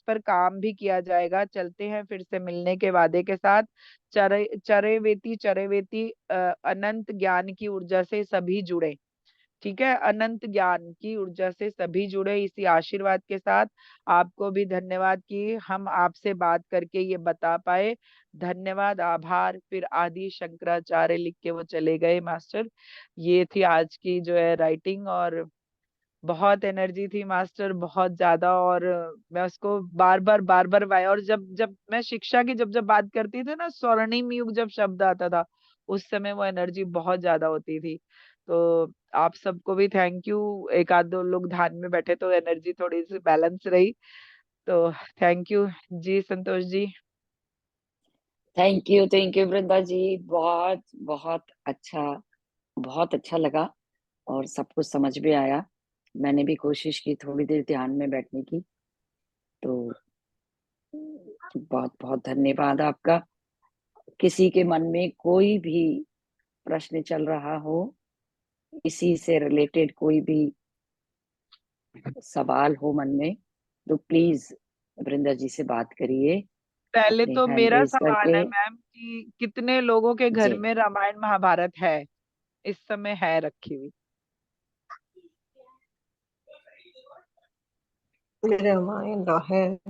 Speaker 3: पर काम भी किया जाएगा। चलते हैं फिर से मिलने के वादे के साथ। चरेवेती चरेवेती अनंत ज्ञान की ऊर्जा से सभी जुड़े। ठीक है, अनंत ज्ञान की ऊर्जा से सभी जुड़े इसी आशीर्वाद के साथ। आपको भी धन्यवाद कि हम आपसे बात करके ये बता पाए। धन्यवाद, आभार। फिर आदि शंकराचार्य लिख के वो चले गए मास्टर। ये थी आज की जो है राइटिंग, और बहुत एनर्जी थी मास्टर, बहुत ज्यादा। और मैं उसको बार बार वाया। और जब जब मैं शिक्षा की जब जब बात करती थी ना, स्वर्णिम युग जब शब्द आता था, उस समय वो एनर्जी बहुत ज्यादा होती थी। तो आप सबको भी थैंक यू। एक आध दो लोग ध्यान में बैठे तो एनर्जी थोड़ी सी बैलेंस रही। तो थैंक यू जी, संतोष जी।
Speaker 1: Thank you Vrinda ji. बहुत बहुत अच्छा लगा और सब कुछ समझ में आया। मैंने भी कोशिश की थोड़ी देर ध्यान में बैठने की। तो बहुत बहुत धन्यवाद आपका। किसी के मन में कोई भी प्रश्न चल रहा हो, इसी से रिलेटेड कोई भी सवाल हो मन में, तो प्लीज वृंदा जी से बात करिए
Speaker 3: पहले
Speaker 1: अपने
Speaker 3: तो
Speaker 1: हैंड
Speaker 3: मेरा
Speaker 1: रेज
Speaker 3: सवाल
Speaker 1: करके।
Speaker 3: है मैम कि कितने लोगों के घर
Speaker 1: जी,
Speaker 3: में रामायण महाभारत है, इस समय है रखी हुई?
Speaker 4: रामायण तो है।
Speaker 3: और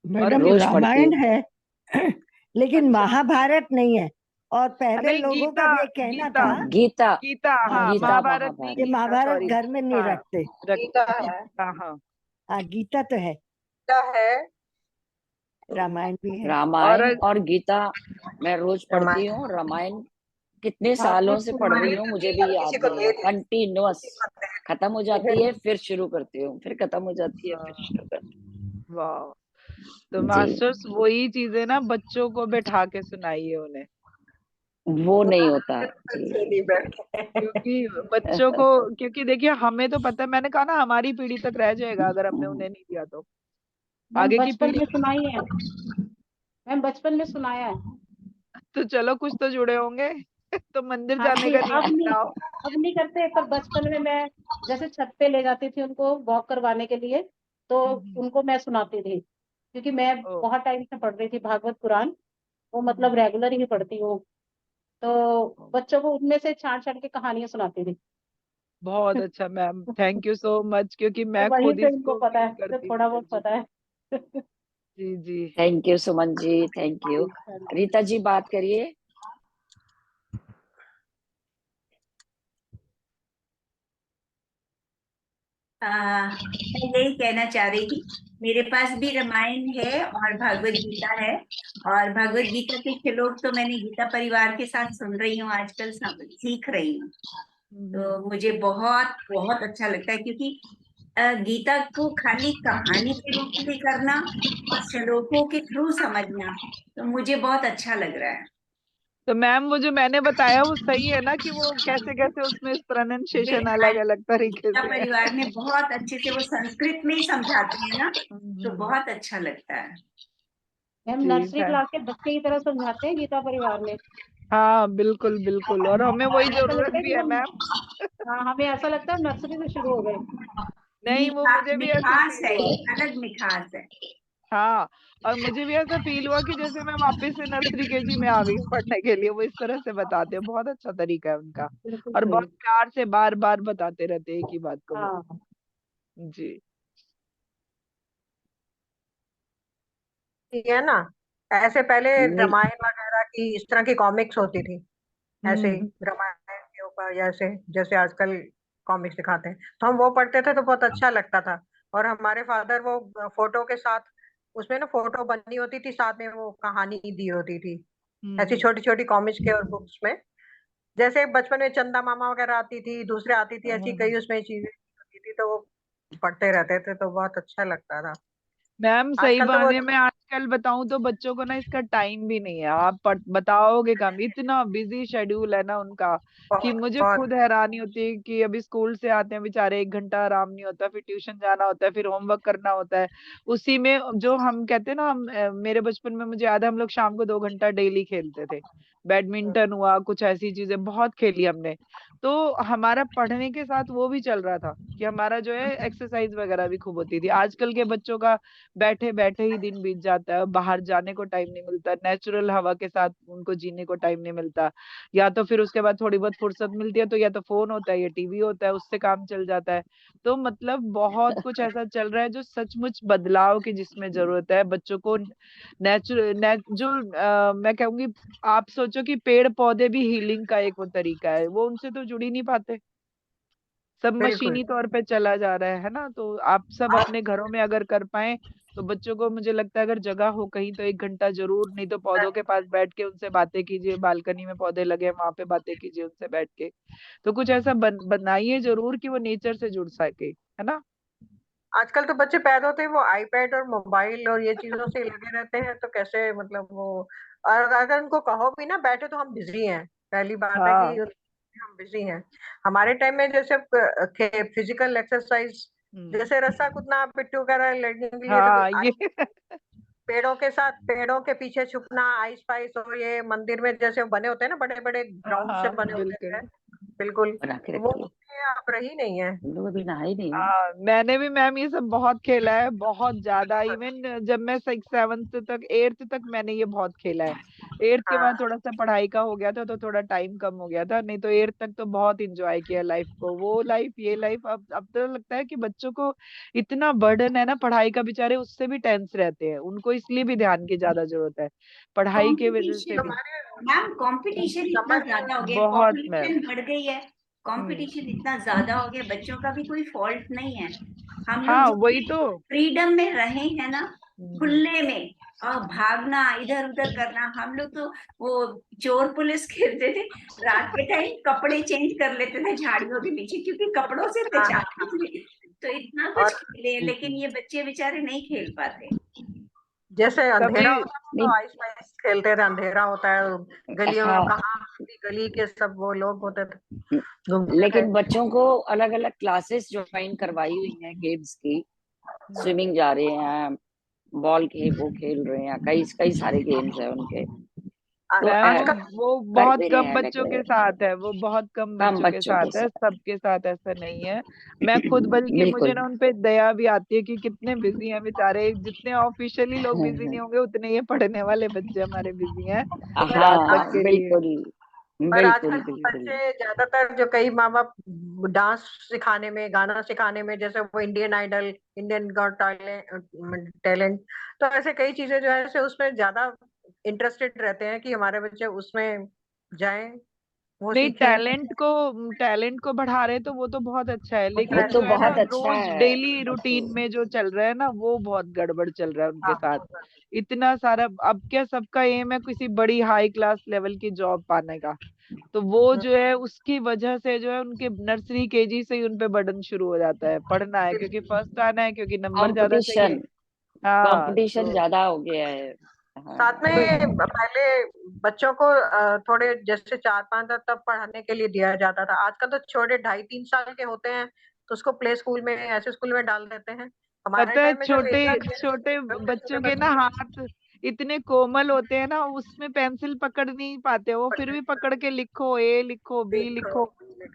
Speaker 4: मैडम
Speaker 1: रोज पढ़ती
Speaker 4: रामायण
Speaker 1: हूँ।
Speaker 4: है लेकिन
Speaker 3: अच्छा,
Speaker 4: महाभारत नहीं है। और पहले
Speaker 3: नहीं
Speaker 4: लोगों का
Speaker 3: गीता,
Speaker 4: भी ये कहना
Speaker 3: गीता,
Speaker 4: था।
Speaker 1: गीता।
Speaker 3: गीता।
Speaker 4: हाँ
Speaker 3: हाँ,
Speaker 1: गीता
Speaker 4: गीता।
Speaker 3: महाभारत नहीं,
Speaker 4: ये
Speaker 1: महाभारत।
Speaker 3: गीता,
Speaker 4: महाभारत
Speaker 3: सॉरी।
Speaker 4: घर में नहीं
Speaker 3: हाँ,
Speaker 4: रखते।
Speaker 3: रखते
Speaker 5: गीता
Speaker 3: हैं।
Speaker 5: है।
Speaker 3: हाँ हाँ।
Speaker 4: हाँ गीता तो है,
Speaker 5: गीता है।
Speaker 4: रामायण भी है।
Speaker 3: और
Speaker 1: रामायण और गीता मैं रोज पढ़ती
Speaker 5: रामायण
Speaker 1: हूँ। रामायण कितने सालों
Speaker 5: भागवत
Speaker 1: से पढ़ रही
Speaker 5: पुराण
Speaker 1: हूँ मुझे
Speaker 5: भी
Speaker 1: भी
Speaker 5: हर
Speaker 1: याद
Speaker 5: किसी को
Speaker 1: नहीं है।
Speaker 5: वेद है,
Speaker 1: कंटिन्यूअस।
Speaker 5: हिंदी पढ़ते हैं।
Speaker 1: खत्म हो जाती है फिर शुरू करती हूँ, फिर खत्म हो जाती है फिर
Speaker 3: हाँ,
Speaker 1: शुरू करती
Speaker 3: वाह। तो
Speaker 1: हूँ। जी,
Speaker 3: मास्टर्स वही चीजें ना, बच्चों को बैठा के सुनाइए उन्हें,
Speaker 1: वो
Speaker 5: वो
Speaker 1: नहीं होता। जी।
Speaker 5: बच्चे नहीं बैठे।
Speaker 3: क्योंकि बच्चों को, क्योंकि देखिए हमें तो पता है, मैंने कहा ना हमारी पीढ़ी तक रह जाएगा अगर हमने उन्हें नहीं दिया तो।
Speaker 6: मैम
Speaker 3: आगे की
Speaker 6: बचपन
Speaker 3: पीढ़ी।
Speaker 6: में सुनाई है, मैम बचपन में सुनाया है।
Speaker 3: तो चलो कुछ तो जुड़े होंगे। तो मंदिर
Speaker 6: हाँ
Speaker 3: जाने
Speaker 6: जी,
Speaker 3: का नियम बनाओ।
Speaker 6: अब नहीं करते, पर बचपन में मैं जैसे छत पे ले जाती थी उनको वॉक करवाने के लिए, तो
Speaker 3: हम्म,
Speaker 6: उनको मैं सुनाती थी, क्योंकि मैं
Speaker 3: ओ,
Speaker 6: बहुत टाइम से पढ़ रही थी भागवत पुराण। वो मतलब
Speaker 3: हम्म,
Speaker 6: रेगुलर ही पढ़ती हूँ, तो बच्चों को उनमें से छांट छांट के कहानियां सुनाती थी।
Speaker 3: बहुत अच्छा ma'am, thank you so much, क्योंकि
Speaker 6: तो
Speaker 3: मैं
Speaker 6: वहीं
Speaker 3: खुद
Speaker 6: से उनको
Speaker 3: इसको
Speaker 6: पता
Speaker 3: फील
Speaker 6: है, तो
Speaker 3: करती हूँ
Speaker 6: थोड़ा बहुत
Speaker 3: एनर्जी।
Speaker 6: पता है।
Speaker 3: जी जी।
Speaker 1: Thank you Suman ji, thank you. Rita ji बात करिए।
Speaker 2: मैं यही कहना चाह रही थी, मेरे पास भी रामायण है और भागवत गीता है। और भागवत गीता के श्लोक तो मैंने गीता परिवार के साथ सुन रही हूँ आजकल, सीख रही हूँ। तो मुझे बहुत बहुत अच्छा लगता है, क्योंकि गीता को खाली कहानी के रूप में करना और श्लोकों के थ्रू समझना, तो मुझे बहुत अच्छा लग रहा है।
Speaker 3: तो मैम वो जो मैंने बताया वो सही है ना, कि वो कैसे कैसे उसमें प्रोनाउंसिएशन अलग अलग तरीके
Speaker 2: गीता
Speaker 3: से
Speaker 2: परिवार
Speaker 3: है।
Speaker 2: में बहुत अच्छे से वो संस्कृत में ही समझाते हैं ना, तो
Speaker 3: हम्म,
Speaker 2: बहुत अच्छा लगता है।
Speaker 6: मैम
Speaker 3: जी
Speaker 6: नर्सरी
Speaker 3: थैंक।
Speaker 6: क्लास के बच्चे की तरह समझाते हैं गीता परिवार में।
Speaker 3: हाँ बिल्कुल बिल्कुल, और हमें वही
Speaker 6: ऐसा
Speaker 3: जरूरत
Speaker 6: लगता है
Speaker 3: भी
Speaker 6: कि
Speaker 3: है
Speaker 6: हम,
Speaker 3: मैम।
Speaker 6: हाँ हमें ऐसा लगता है नर्सरी से शुरू हो गए।
Speaker 3: नहीं, वो मुझे भी ऐसे
Speaker 2: मिठास
Speaker 3: फील
Speaker 2: है,
Speaker 3: हुआ।
Speaker 2: एक अलग मिठास है।
Speaker 3: हाँ, और मुझे भी ऐसा फील हुआ कि जैसे मैं वापस से नर्सरी केजी में आ गई हूँ पढ़ने के लिए। वो इस तरह से बताते हैं, बहुत अच्छा तरीका है उनका।
Speaker 6: बिल्कुल
Speaker 3: और
Speaker 6: सही।
Speaker 3: बहुत प्यार से बार बार बताते रहते हैं एक ही बात को वो।
Speaker 6: हाँ
Speaker 3: जी।
Speaker 5: है ना, ऐसे पहले
Speaker 1: नहीं,
Speaker 5: रामायण वगैरह की इस तरह की कॉमिक्स होती थी, ऐसे ही
Speaker 3: हम्म।
Speaker 5: रामायण के ऊपर, जैसे जैसे आजकल कॉमिक्स दिखाते हैं, तो हम वो पढ़ते थे तो बहुत अच्छा लगता था। और हमारे फादर वो फोटो के साथ, उसमें ना फोटो बनी होती थी, साथ में वो कहानी दी होती थी, ऐसी
Speaker 3: हम्म।
Speaker 5: छोटी छोटी कॉमिक्स के और बुक्स में। जैसे बचपन में चंदा मामा वगैरह आती थी, दूसरे आती थी, ऐसी
Speaker 3: हम्म।
Speaker 5: कई उसमें चीजें होती थी, तो वो पढ़ते रहते थे तो बहुत अच्छा लगता था।
Speaker 3: मैम सही
Speaker 5: आजकल तो वो
Speaker 3: बहाने में आजकल बताऊं तो बच्चों को ना इसका टाइम भी नहीं है। आप बताओगे कम, इतना बिजी शेड्यूल है ना उनका, कि
Speaker 5: बहुत
Speaker 3: मुझे
Speaker 5: बहुत
Speaker 3: खुद हैरानी होती है कि अभी स्कूल से आते हैं बेचारे, एक घंटा आराम नहीं होता, फिर ट्यूशन जाना होता है, फिर होमवर्क करना होता है। उसी में जो हम कहते हैं ना, हम मेरे बचपन में मुझे याद है हम लोग शाम को 2 घंटा डेली खेलते थे। बैडमिंटन हुआ, कुछ ऐसी चीजें बहुत खेली हमने। तो हमारा पढ़ने के साथ वो भी चल रहा था कि हमारा जो है एक्सरसाइज वगैरह भी खूब होती थी। आजकल के बच्चों का बैठे बैठे ही दिन बीत जाता है, बाहर जाने को टाइम नहीं मिलता, नेचुरल हवा के साथ उनको जीने को टाइम नहीं मिलता। या तो फिर उसके बाद थोड़ी बहुत फुर्सत मिलती है तो या तो फोन होता है या टीवी होता है, उससे काम चल जाता है। तो मतलब बहुत कुछ ऐसा चल रहा है जो सचमुच बदलाव की जिसमें जरूरत है बच्चों को। जो मैं कहूंगी, आप सोचो कि पेड़ पौधे भी हीलिंग का एक वो तरीका है, वो उनसे तो जुड़ ही नहीं पाते, सब
Speaker 5: बिल्कुल।
Speaker 3: मशीनी तौर पे चला जा रहा है ना। तो आप सब अपने घरों में अगर कर पाए तो बच्चों को, मुझे लगता है अगर जगह हो कहीं तो 1 घंटा जरूर, नहीं तो पौधों के पास बैठ के उनसे बातें कीजिए, बालकनी में पौधे लगे हैं वहां पे बातें कीजिए उनसे बैठ के। तो कुछ ऐसा बनाइए जरूर कि वो नेचर से जुड़ सके, है ना।
Speaker 5: आजकल तो बच्चे पैदा होते हैं वो आईपैड और मोबाइल और ये चीजों से लगे रहते हैं, तो कैसे मतलब वो, और अगर उनको कहो भी ना बैठे तो हम बिजी हैं, पहली बात है कि
Speaker 3: हाँ।
Speaker 5: हम बिजी हैं। हमारे टाइम में जैसे फिजिकल एक्सरसाइज,
Speaker 3: हम्म।
Speaker 5: जैसे रस्सा कूदना, पिट्ठू वगैरह लड़ने के लिए तो
Speaker 3: हाँ ये
Speaker 5: पेड़ों के साथ, पेड़ों के पीछे छुपना, आइस पाइस, और ये मंदिर में जैसे बने होते हैं ना, बड़े बड़े
Speaker 3: हाँ
Speaker 5: ग्राउंड से
Speaker 3: हाँ
Speaker 5: बने होते
Speaker 3: बिल्कुल।
Speaker 5: हैं। बिल्कुल।
Speaker 1: बना के
Speaker 5: वो
Speaker 1: रखी है।
Speaker 5: आप रही नहीं है।
Speaker 1: हम लोग अभी नहाए नहीं है।
Speaker 3: हाँ मैंने भी मैम ये सब बहुत खेला है, बहुत ज्यादा। इवन जब मैं 6th 7th तक, 8th तक मैंने ये बहुत खेला है। 8th के बाद
Speaker 5: हाँ।
Speaker 3: थोड़ा सा पढ़ाई का हो गया था तो थोड़ा टाइम कम हो गया था, नहीं तो 8th तक तो बहुत इंजॉय किया लाइफ को, वो लाइफ ये लाइफ। अब तो लगता है कि बच्चों को इतना बर्डन है ना पढ़ाई का, बेचारे उससे भी टेंस रहते हैं, उनको इसलिए भी ध्यान की ज्यादा जरूरत है, पढ़ाई के वजह से
Speaker 2: कंपटीशन,
Speaker 3: भी।
Speaker 5: हमारे
Speaker 2: मैम कंपटीशन इतना
Speaker 5: समर
Speaker 2: ज्यादा हो गया,
Speaker 3: बहुत मैम।
Speaker 2: पॉपुलेशन बढ़ गई है,
Speaker 3: हम्म।
Speaker 2: कंपटीशन इतना ज्यादा हो गया, बच्चों का भी कोई फॉल्ट नहीं है। हम लोग
Speaker 3: हाँ वही
Speaker 2: जितने
Speaker 3: तो।
Speaker 2: फ्रीडम में रहे हैं ना,
Speaker 3: हम्म।
Speaker 2: खुले में, और भागना इधर उधर करना, हम लोग तो वो चोर पुलिस खेलते थे, रात के टाइम कपड़े चेंज कर लेते थे झाड़ियों के नीचे, क्योंकि कपड़ों से
Speaker 5: हाँ
Speaker 2: पहचानते
Speaker 5: हाँ।
Speaker 2: थे। तो इतना कुछ
Speaker 5: और
Speaker 2: खेले हैं, लेकिन ये बच्चे बेचारे नहीं खेल पाते।
Speaker 5: जैसे
Speaker 3: कभी।
Speaker 5: अंधेरा होता था
Speaker 1: नहीं।
Speaker 5: तो आइस पाइस खेलते थे, अंधेरा होता है गलियों में,
Speaker 1: हाँ।
Speaker 5: कहाँ पूरी गली के सब वो लोग होते थे, घूमते थे।
Speaker 1: लेकिन बच्चों को अलग अलग क्लासेस ज्वाइन करवाई हुई हैं गेम्स की।
Speaker 3: हम्म।
Speaker 1: स्विमिंग जा रहे हैं, बॉल के वो खेल रहे हैं, कई कई सारे गेम्स हैं उनके। तो
Speaker 3: मैम
Speaker 5: आजकल
Speaker 3: वो
Speaker 1: कर
Speaker 3: बहुत
Speaker 1: भी रहे
Speaker 3: कम
Speaker 1: हैं
Speaker 3: बच्चों के
Speaker 1: लेकिन
Speaker 3: साथ है, वो बहुत कम
Speaker 1: कम
Speaker 3: बच्चों के
Speaker 1: बच्चों के
Speaker 3: साथ है,
Speaker 1: साथ।
Speaker 3: सबके साथ ऐसा नहीं है। मैं खुद, बल्कि मुझे
Speaker 1: बिल्कुल।
Speaker 3: ना उन पे दया भी आती है कि कितने बिजी हैं बेचारे, जितने ऑफिशियली लोग बिजी नहीं होंगे उतने ये पढ़ने वाले बच्चे हमारे बिजी हैं
Speaker 5: पर
Speaker 3: रात तक
Speaker 1: हाँ
Speaker 3: के लिए।
Speaker 1: बिल्कुल।
Speaker 5: पर आजकल
Speaker 1: बिल्कुल
Speaker 5: के
Speaker 1: बिल्कुल।
Speaker 5: बच्चे ज्यादातर, जो कई माँ बाप डांस सिखाने में, गाना सिखाने में, जैसे वो Indian Idol, Indian Got Talent talent, तो ऐसे कई चीजें जो है ऐसे उसमें ज्यादा इंटरेस्टेड रहते हैं कि हमारे बच्चे उसमें जाएं, वो
Speaker 3: नहीं,
Speaker 5: सीखें।
Speaker 3: टैलेंट को बढ़ा रहे तो वो तो बहुत अच्छा है,
Speaker 1: वो
Speaker 3: लेकिन
Speaker 1: तो
Speaker 3: जो है ना
Speaker 1: बहुत अच्छा
Speaker 3: रोज
Speaker 1: है।
Speaker 3: डेली
Speaker 1: वो तो
Speaker 3: रूटीन में जो चल रहा है ना वो बहुत गड़बड़ चल रहा है उनके
Speaker 5: हाँ
Speaker 3: साथ। इतना सारा, अब क्या सबका एम है किसी बड़ी हाई क्लास लेवल की जॉब पाने का, तो वो
Speaker 5: हम्म,
Speaker 3: जो है उसकी वजह से जो है उनके नर्सरी केजी से ही उन पे बर्डन शुरू हो जाता है, पढ़ना है क्योंकि
Speaker 5: बिल्कुल।
Speaker 3: फर्स्ट आना है, क्योंकि नंबर ज्यादा चाहिए।
Speaker 1: कंपटीशन,
Speaker 3: हाँ
Speaker 1: कंपटीशन
Speaker 3: तो
Speaker 1: ज्यादा हो गया है।
Speaker 5: साथ
Speaker 1: हाँ।
Speaker 5: में पहले बच्चों को थोड़े जैसे 4-5 साल तक पढ़ाने के लिए दिया जाता था, आजकल तो छोटे 2.5-3 साल के होते हैं तो उसको प्ले स्कूल में, ऐसे स्कूल में डाल देते हैं। हमारे
Speaker 3: पता है
Speaker 5: टाइम में जब
Speaker 3: छोटे
Speaker 5: 1 साल
Speaker 3: छोटे
Speaker 5: छोटे छोटे
Speaker 3: बच्चों के ना
Speaker 5: बच्चे
Speaker 3: हाथ इतने कोमल होते हैं ना, उसमें पेंसिल पकड़ नहीं पाते, वो फिर भी पकड़ के लिखो, ए लिखो, बी
Speaker 5: देखो,
Speaker 3: लिखो।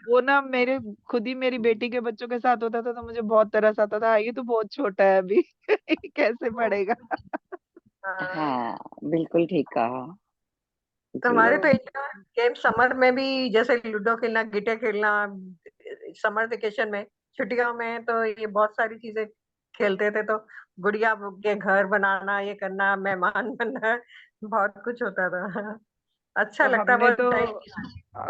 Speaker 3: वो ना मेरे, खुद ही मेरी बेटी के बच्चों के साथ होता था तो मुझे बहुत तरस आता था, ये तो बहुत छोटा है अभी कैसे पढ़ेगा।
Speaker 5: हाँ।
Speaker 1: हाँ बिल्कुल ठीक कहा।
Speaker 5: तो
Speaker 1: चलो।
Speaker 5: हमारे तो इंडोर गेम समर में भी, जैसे लूडो खेलना, गिटे खेलना, समर वेकेशन में, छुट्टियों में तो ये बहुत सारी चीजें खेलते थे। तो गुड़िया के घर बनाना, ये करना, मेहमान बनना, बहुत कुछ होता था। अच्छा
Speaker 3: तो
Speaker 5: लगता,
Speaker 3: हमने
Speaker 5: बहुत
Speaker 3: तो
Speaker 5: टाइम।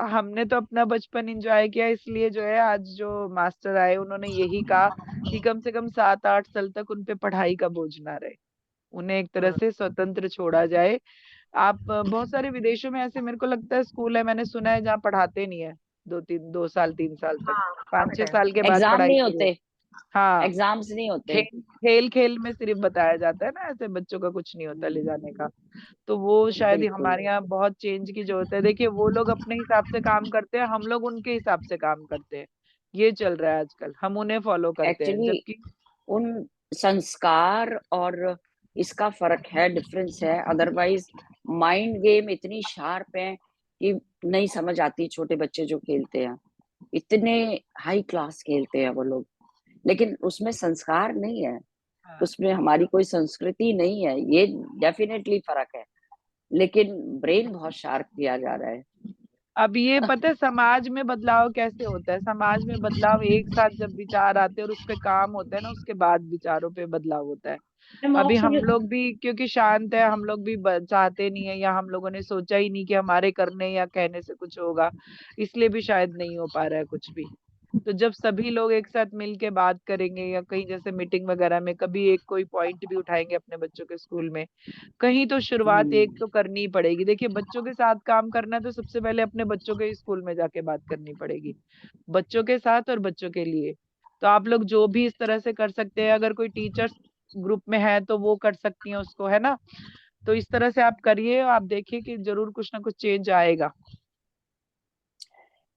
Speaker 3: हमने तो अपना बचपन एंजॉय किया, इसलिए जो है आज जो मास्टर आए उन्होंने यही कहा कि कम से कम 7 8 साल तक उन पे पढ़ाई का बोझ ना रहे, उन्हें एक तरह से स्वतंत्र छोड़ा जाए। आप बहुत सारे विदेशों में ऐसे मेरे को लगता है स्कूल है, मैंने सुना है, जहाँ पढ़ाते नहीं है 2 साल 3 साल तक,
Speaker 5: हाँ,
Speaker 3: पाँच
Speaker 5: काफी
Speaker 3: छह
Speaker 5: टाइम।
Speaker 3: साल के बाद
Speaker 1: एग्जाम
Speaker 3: पढ़ाई
Speaker 1: नहीं
Speaker 3: शुरू।
Speaker 1: होते,
Speaker 3: हाँ,
Speaker 1: एग्जाम्स नहीं होते।
Speaker 3: खेल खेल खेल में सिर्फ बताया जाता है ना, ऐसे बच्चों का कुछ नहीं होता ले जाने का। तो वो शायद ही
Speaker 1: बिल्कुल।
Speaker 3: हमारे यहाँ बहुत चेंज की जरूरत है। देखिए वो लोग अपने हिसाब से काम करते हैं, हम लोग उनके हिसाब से काम करते हैं, ये चल रहा है आजकल, हम उन्हें फॉलो करते हैं
Speaker 1: एक्चुअली
Speaker 3: जबकि।
Speaker 1: उन संस्कार और इसका फर्क है, डिफरेंस है। अदरवाइज माइंड गेम इतनी शार्प है कि नहीं समझ आती। छोटे बच्चे जो खेलते हैं, इतने हाई क्लास खेलते हैं वो लोग, लेकिन उसमें संस्कार नहीं है,
Speaker 3: हाँ।
Speaker 1: उसमें हमारी कोई संस्कृति नहीं है। ये डेफिनेटली फर्क है, लेकिन ब्रेन बहुत शार्प किया जा रहा है।
Speaker 3: अब ये पता है समाज में बदलाव कैसे होता है? समाज में बदलाव एक साथ जब विचार आते हैं और उस पे काम होता है ना, उसके बाद विचारों पे बदलाव होता है।
Speaker 6: मैम
Speaker 3: अभी
Speaker 6: आपसे
Speaker 3: हम लोग भी क्योंकि शांत है, हम लोग भी चाहते नहीं है, या हम लोगों ने सोचा ही नहीं कि हमारे करने या कहने से कुछ होगा, इसलिए भी शायद नहीं हो पा रहा है कुछ भी। तो जब सभी लोग एक साथ मिल के बात करेंगे, या कहीं जैसे मीटिंग वगैरह में कभी एक कोई पॉइंट भी उठाएंगे अपने बच्चों के स्कूल में, कहीं तो शुरुआत एक तो करनी ही पड़ेगी। देखिए, बच्चों के साथ काम करना है तो सबसे पहले अपने बच्चों के स्कूल में जाके बात करनी पड़ेगी, बच्चों के साथ और बच्चों के लिए। तो आप लोग जो भी इस तरह से कर सकते हैं, अगर कोई टीचर्स ग्रुप में है तो वो कर सकती हैं उसको, है ना? तो इस तरह से आप करिए, आप देखिए कि जरूर कुछ ना कुछ चेंज आएगा।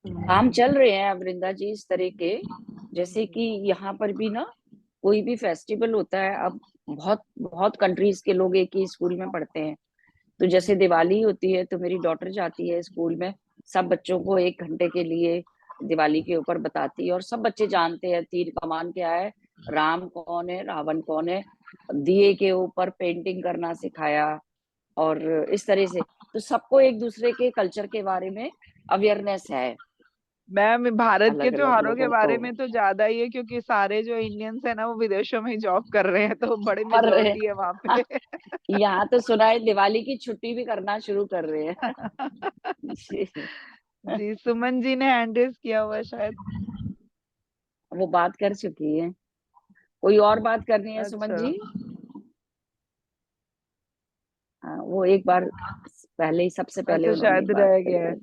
Speaker 1: काम चल रहे हैं वृंदा जी इस तरह के, जैसे कि यहाँ पर भी ना कोई भी फेस्टिवल होता है, अब बहुत बहुत कंट्रीज के लोग एक ही स्कूल में पढ़ते हैं। तो जैसे दिवाली होती है तो मेरी डॉटर जाती है स्कूल में, सब बच्चों को 1 घंटे के लिए दिवाली के ऊपर बताती है, और सब बच्चे जानते हैं तीर कमान क्या है, राम कौन है, रावण कौन है, दिए के ऊपर पेंटिंग करना सिखाया, और इस तरह से। तो सबको एक दूसरे के कल्चर के बारे में अवेयरनेस है,
Speaker 3: मैम भारत के
Speaker 1: अलग अलग
Speaker 3: त्योहारों के
Speaker 1: लोगों को।
Speaker 3: बारे में तो ज्यादा ही है, क्योंकि सारे जो इंडियंस है ना वो विदेशों में ही जॉब कर रहे हैं, तो बड़ी
Speaker 1: पर
Speaker 3: मेजोरिटी है वहां पे।
Speaker 1: यहाँ तो सुना है दिवाली की छुट्टी भी करना शुरू कर रहे हैं।
Speaker 3: जी, सुमन जी ने हैंड रेज किया हुआ है शायद।
Speaker 1: वो बात कर चुकी है। कोई और बात करनी है सुमन
Speaker 3: अच्छा,
Speaker 1: जी? हाँ, वो एक बार पहले ही, सबसे पहले
Speaker 3: अच्छा
Speaker 1: उन्होंने
Speaker 3: शायद
Speaker 1: एक बात
Speaker 3: रह
Speaker 1: करी
Speaker 3: गया है।
Speaker 1: है।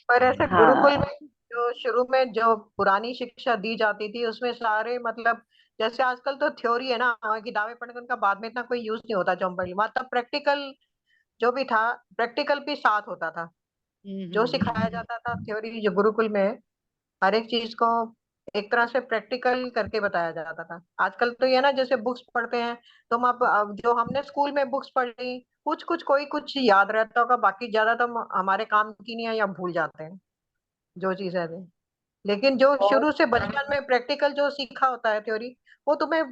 Speaker 5: पर ऐसे गुरुकुल
Speaker 1: हाँ।
Speaker 5: में जो शुरू में जो पुरानी शिक्षा दी जाती थी उसमें सारे मतलब जैसे आजकल तो थ्योरी है ना, वहाँ किताबें पढ़कर उनका बाद में इतना कोई यूज नहीं होता जो हम पढ़, वहाँ तब प्रैक्टिकल जो भी था, प्रैक्टिकल भी साथ होता था। जो सिखाया
Speaker 3: हम्म।
Speaker 5: जाता था थ्योरी जो गुरुकुल में है, हर एक चीज को एक तरह से प्रैक्टिकल करके बताया जाता था। आजकल तो ये ना जैसे बुक्स पढ़ते हैं, तुम अब जो हमने स्कूल में बुक्स पढ़ी, कुछ कुछ कोई कुछ याद रहता होगा, बाकी ज्यादा तो हमारे काम की नहीं है या भूल जाते हैं जो चीज है। लेकिन जो
Speaker 1: और
Speaker 5: शुरू से बचपन में प्रैक्टिकल जो सीखा होता है थ्योरी, वो तुम्हें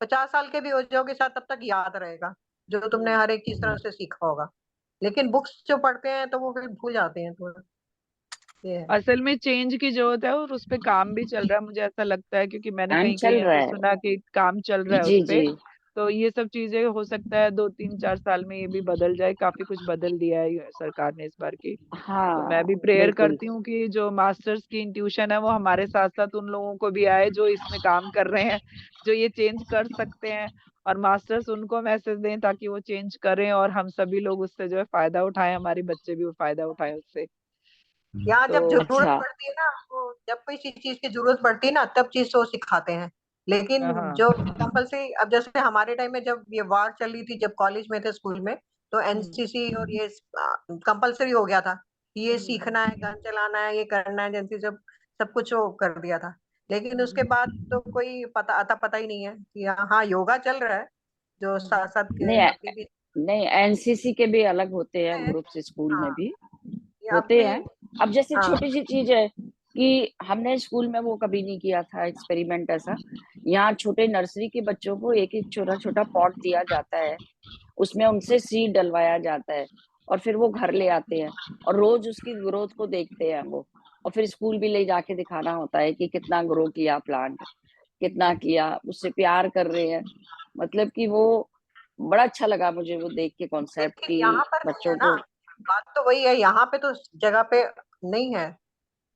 Speaker 5: 50 साल के भी हो जाओगे साथ तब तक याद रहेगा, जो तुमने हर एक चीज तरह से सीखा होगा। लेकिन बुक्स जो पढ़ते हैं तो वो फिर भूल जाते हैं थोड़ा, ये है।
Speaker 3: असल में चेंज की जरूरत है, और उस पे काम भी चल रहा है, मुझे ऐसा लगता है, क्योंकि मैंने
Speaker 1: काम
Speaker 3: कहीं कहीं
Speaker 1: चल रहा
Speaker 3: ऐसे
Speaker 1: है।
Speaker 3: सुना कि काम चल रहा है उस
Speaker 1: जी
Speaker 3: पे।
Speaker 1: जी।
Speaker 3: तो ये सब चीजें हो सकता है 2 3 4 साल में ये भी बदल जाए, काफी कुछ बदल दिया है ये सरकार ने इस बार की। तो मैं
Speaker 1: हाँ
Speaker 3: भी प्रेयर
Speaker 1: बिल्कुल।
Speaker 3: करती हूँ कि जो मास्टर्स की इंट्यूशन है वो हमारे साथ साथ उन लोगों को भी आए जो इसमें काम कर रहे हैं, जो ये चेंज कर सकते हैं, और मास्टर्स उनको मैसेज दें ताकि वो चेंज करें, और हम सभी लोग उससे जो है फायदा उठाएं, हमारे बच्चे भी वो फायदा उठाएं उससे।
Speaker 5: यहाँ जब
Speaker 3: तो
Speaker 5: जरूरत
Speaker 1: अच्छा।
Speaker 5: पड़ती है ना, वो जब कोई चीज की जरूरत पड़ती है ना तब चीज तो सिखाते हैं। लेकिन
Speaker 3: हाँ।
Speaker 5: जो कंपलसरी, अब जैसे हमारे टाइम में जब ये वार चल रही थी, जब कॉलेज में थे स्कूल में, तो
Speaker 3: हम्म।
Speaker 5: एनसीसी और ये कंपलसरी हो गया था कि ये
Speaker 3: हम्म।
Speaker 5: सीखना है, गन चलाना है, ये करना है, जैसे सब सब कुछ वो कर दिया था। लेकिन उसके
Speaker 3: हम्म।
Speaker 5: बाद तो कोई पता ही नहीं है कि हाँ योगा चल रहा है, जो साथ साथ
Speaker 1: नहीं
Speaker 5: अभी भी
Speaker 1: नहीं, एनसीसी के भी अलग होते हैं
Speaker 5: है।
Speaker 1: ग्रुप्स स्कूल में
Speaker 5: हाँ,
Speaker 1: भी
Speaker 5: ये अब
Speaker 1: होते
Speaker 5: भी।
Speaker 1: हैं। अब जैसे
Speaker 5: हाँ।
Speaker 1: छोटी सी चीज है कि हमने स्कूल में वो कभी नहीं किया था एक्सपेरिमेंट ऐसा। यहाँ छोटे नर्सरी के बच्चों को एक एक छोटा छोटा पॉट दिया जाता है, उसमें उनसे सीड डलवाया जाता है, और फिर वो घर ले आते हैं, और रोज उसकी ग्रोथ को देखते हैं वो, और फिर स्कूल भी ले जाके दिखाना होता है कि कितना ग्रो किया प्लांट, कितना किया, उससे प्यार कर रहे हैं। मतलब कि वो बड़ा अच्छा लगा मुझे वो देख के कॉन्सेप्ट
Speaker 5: लेकिन यहाँ
Speaker 1: कि
Speaker 5: पर नहीं है
Speaker 1: बच्चों
Speaker 5: ना,
Speaker 1: को।
Speaker 5: बात तो वही है, यहाँ पे तो जगह पे नहीं है,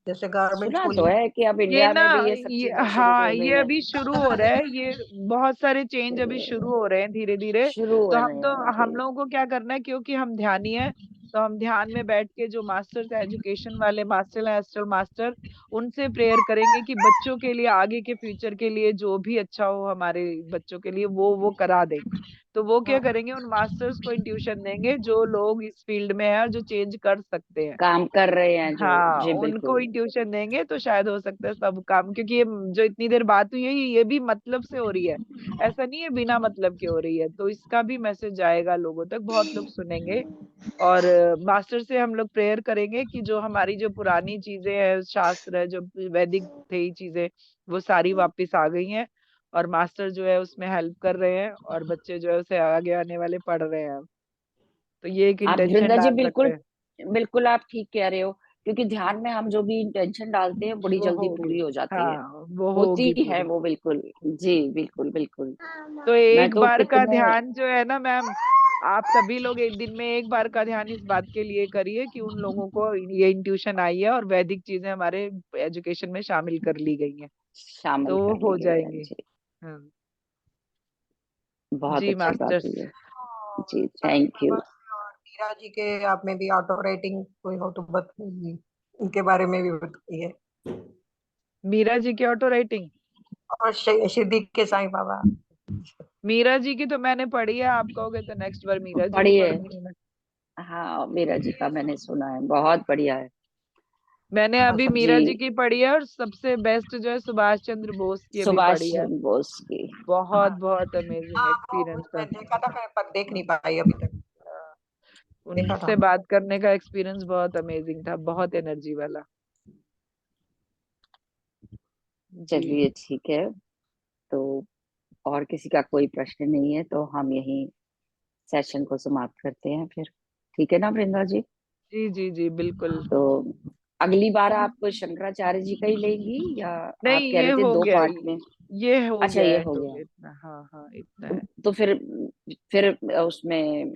Speaker 5: जैसे गवर्नमेंट
Speaker 1: सुना
Speaker 5: स्कूल
Speaker 1: तो
Speaker 5: में।
Speaker 1: है कि अब
Speaker 3: ये
Speaker 1: इंडिया
Speaker 3: ना,
Speaker 1: में भी ये सब
Speaker 3: ये
Speaker 1: चीजें शुरू
Speaker 3: हाँ,
Speaker 1: हो
Speaker 3: ये
Speaker 1: गई हैं।
Speaker 3: अभी शुरू हो रहा है, ये बहुत सारे चेंज अभी शुरू हो रहे हैं धीरे धीरे।
Speaker 1: शुरू
Speaker 3: तो
Speaker 1: हो
Speaker 3: हम
Speaker 1: रहे
Speaker 3: तो
Speaker 1: हैं
Speaker 3: हम
Speaker 1: जी।
Speaker 3: लोगों को क्या करना है, क्योंकि हम ध्यानी है, तो हम ध्यान में बैठ के जो मास्टर्स एजुकेशन वाले मास्टर हैं, एस्ट्रल मास्टर, उनसे प्रेयर करेंगे कि बच्चों के लिए, आगे के फ्यूचर के लिए जो भी अच्छा हो हमारे बच्चों के लिए, वो करा दें। तो वो क्या
Speaker 1: हाँ,
Speaker 3: करेंगे, उन मास्टर्स को इंट्यूशन देंगे जो लोग इस फील्ड में है और जो चेंज कर सकते हैं।
Speaker 1: काम कर रहे हैं जो,
Speaker 3: हाँ,
Speaker 1: जी
Speaker 3: उनको
Speaker 1: बिल्कुल।
Speaker 3: इंट्यूशन देंगे तो शायद हो सकता है सब काम, क्योंकि ये जो इतनी देर बात हुई है ये भी मतलब से हो रही है, ऐसा नहीं है बिना मतलब के हो रही है, तो इसका भी मैसेज जाएगा लोगों तक, बहुत लोग सुनेंगे। और मास्टर से हम लोग प्रेयर करेंगे कि जो हमारी जो पुरानी चीजें हैं, शास्त्र है, जो वैदिक थे ये चीजें, वो सारी वापस आ गई हैं, और मास्टर जो है उसमें हेल्प कर रहे हैं, और बच्चे जो है उसे आगे आने वाले पढ़ रहे हैं। तो ये एक
Speaker 1: आप
Speaker 3: इंटेंशन
Speaker 1: वृंदा जी
Speaker 3: डाल सकते
Speaker 1: बिल्कुल,
Speaker 3: हैं।
Speaker 1: बिल्कुल आप ठीक कह रहे हो, क्योंकि ध्यान में हम जो भी इंटेंशन डालते हैं बड़ी
Speaker 3: वो
Speaker 1: जल्दी
Speaker 3: होगी।
Speaker 1: पूरी हो जाती है,
Speaker 3: हाँ, वो
Speaker 1: होती
Speaker 3: होगी
Speaker 1: है
Speaker 3: पूरी।
Speaker 1: वो, बिल्कुल। जी बिल्कुल बिल्कुल।
Speaker 3: तो
Speaker 1: मैं
Speaker 3: एक
Speaker 1: तो
Speaker 3: बार का
Speaker 1: कितने,
Speaker 3: ध्यान जो है ना मैम, आप सभी लोग एक दिन में एक बार का ध्यान इस बात के लिए करिए कि उन लोगों को ये इंट्यूशन आई है और वैदिक चीजें हमारे एजुकेशन में शामिल कर ली गई हैं,
Speaker 1: शामिल
Speaker 3: तो वो
Speaker 1: कर ली
Speaker 3: हो
Speaker 1: गई है
Speaker 3: जाएंगी।
Speaker 1: जी।
Speaker 3: हाँ।
Speaker 1: बहुत
Speaker 3: जी
Speaker 1: अच्छी बात
Speaker 3: मास्टर्स।
Speaker 1: हुई है। जी
Speaker 5: साईं
Speaker 1: थैंक यू।
Speaker 5: बाबा और मीरा जी के आप में भी ऑटो राइटिंग कोई हो तो बताइए, उनके बारे में भी बताइए।
Speaker 3: मीरा जी की ऑटो राइटिंग।
Speaker 5: और शिरडी के साईं बाबा।
Speaker 3: मीरा जी की तो मैंने पढ़ी है, आप कहोगे तो नेक्स्ट बार मीरा जी की
Speaker 1: पढ़िए,
Speaker 3: पढ़ूंगी मैं।
Speaker 1: हाँ मीरा जी का मैंने सुना है, बहुत बढ़िया है।
Speaker 3: मैंने अभी
Speaker 5: सब
Speaker 3: मीरा जी
Speaker 1: जी,
Speaker 3: की पढ़ी है, और सबसे बेस्ट जो है सुभाष चंद्र बोस की अभी
Speaker 1: सुभाष
Speaker 3: पढ़ी है।
Speaker 1: चंद्र बोस की।
Speaker 3: बहुत
Speaker 5: हाँ
Speaker 3: बहुत अमेजिंग
Speaker 5: हाँ, वो
Speaker 3: एक्सपीरियंस था।
Speaker 5: मैं देखा था, मैं पर देख नहीं पाई अभी तक। देखा
Speaker 3: उनसे
Speaker 5: था।
Speaker 3: बात करने का एक्सपीरियंस बहुत अमेजिंग था, बहुत एनर्जी वाला। जी।
Speaker 1: चलिए ठीक है, तो और किसी का कोई प्रश्न नहीं है तो हम यही सेशन को समाप्त करते हैं फिर, ठीक है ना वृंदा जी?
Speaker 3: जी जी जी बिल्कुल।
Speaker 1: तो अगली बार आप शंकराचार्य जी का ही लेंगी, या आप
Speaker 3: नहीं,
Speaker 1: कह
Speaker 3: ये
Speaker 1: रहे थे
Speaker 3: हो
Speaker 1: दो
Speaker 3: गया,
Speaker 1: पार्ट में?
Speaker 3: ये हो
Speaker 1: अच्छा
Speaker 3: गया
Speaker 1: ये
Speaker 3: है
Speaker 1: हो
Speaker 3: तो
Speaker 1: गया।
Speaker 3: इतना, हाँ हाँ इतना है।
Speaker 1: तो फिर उसमें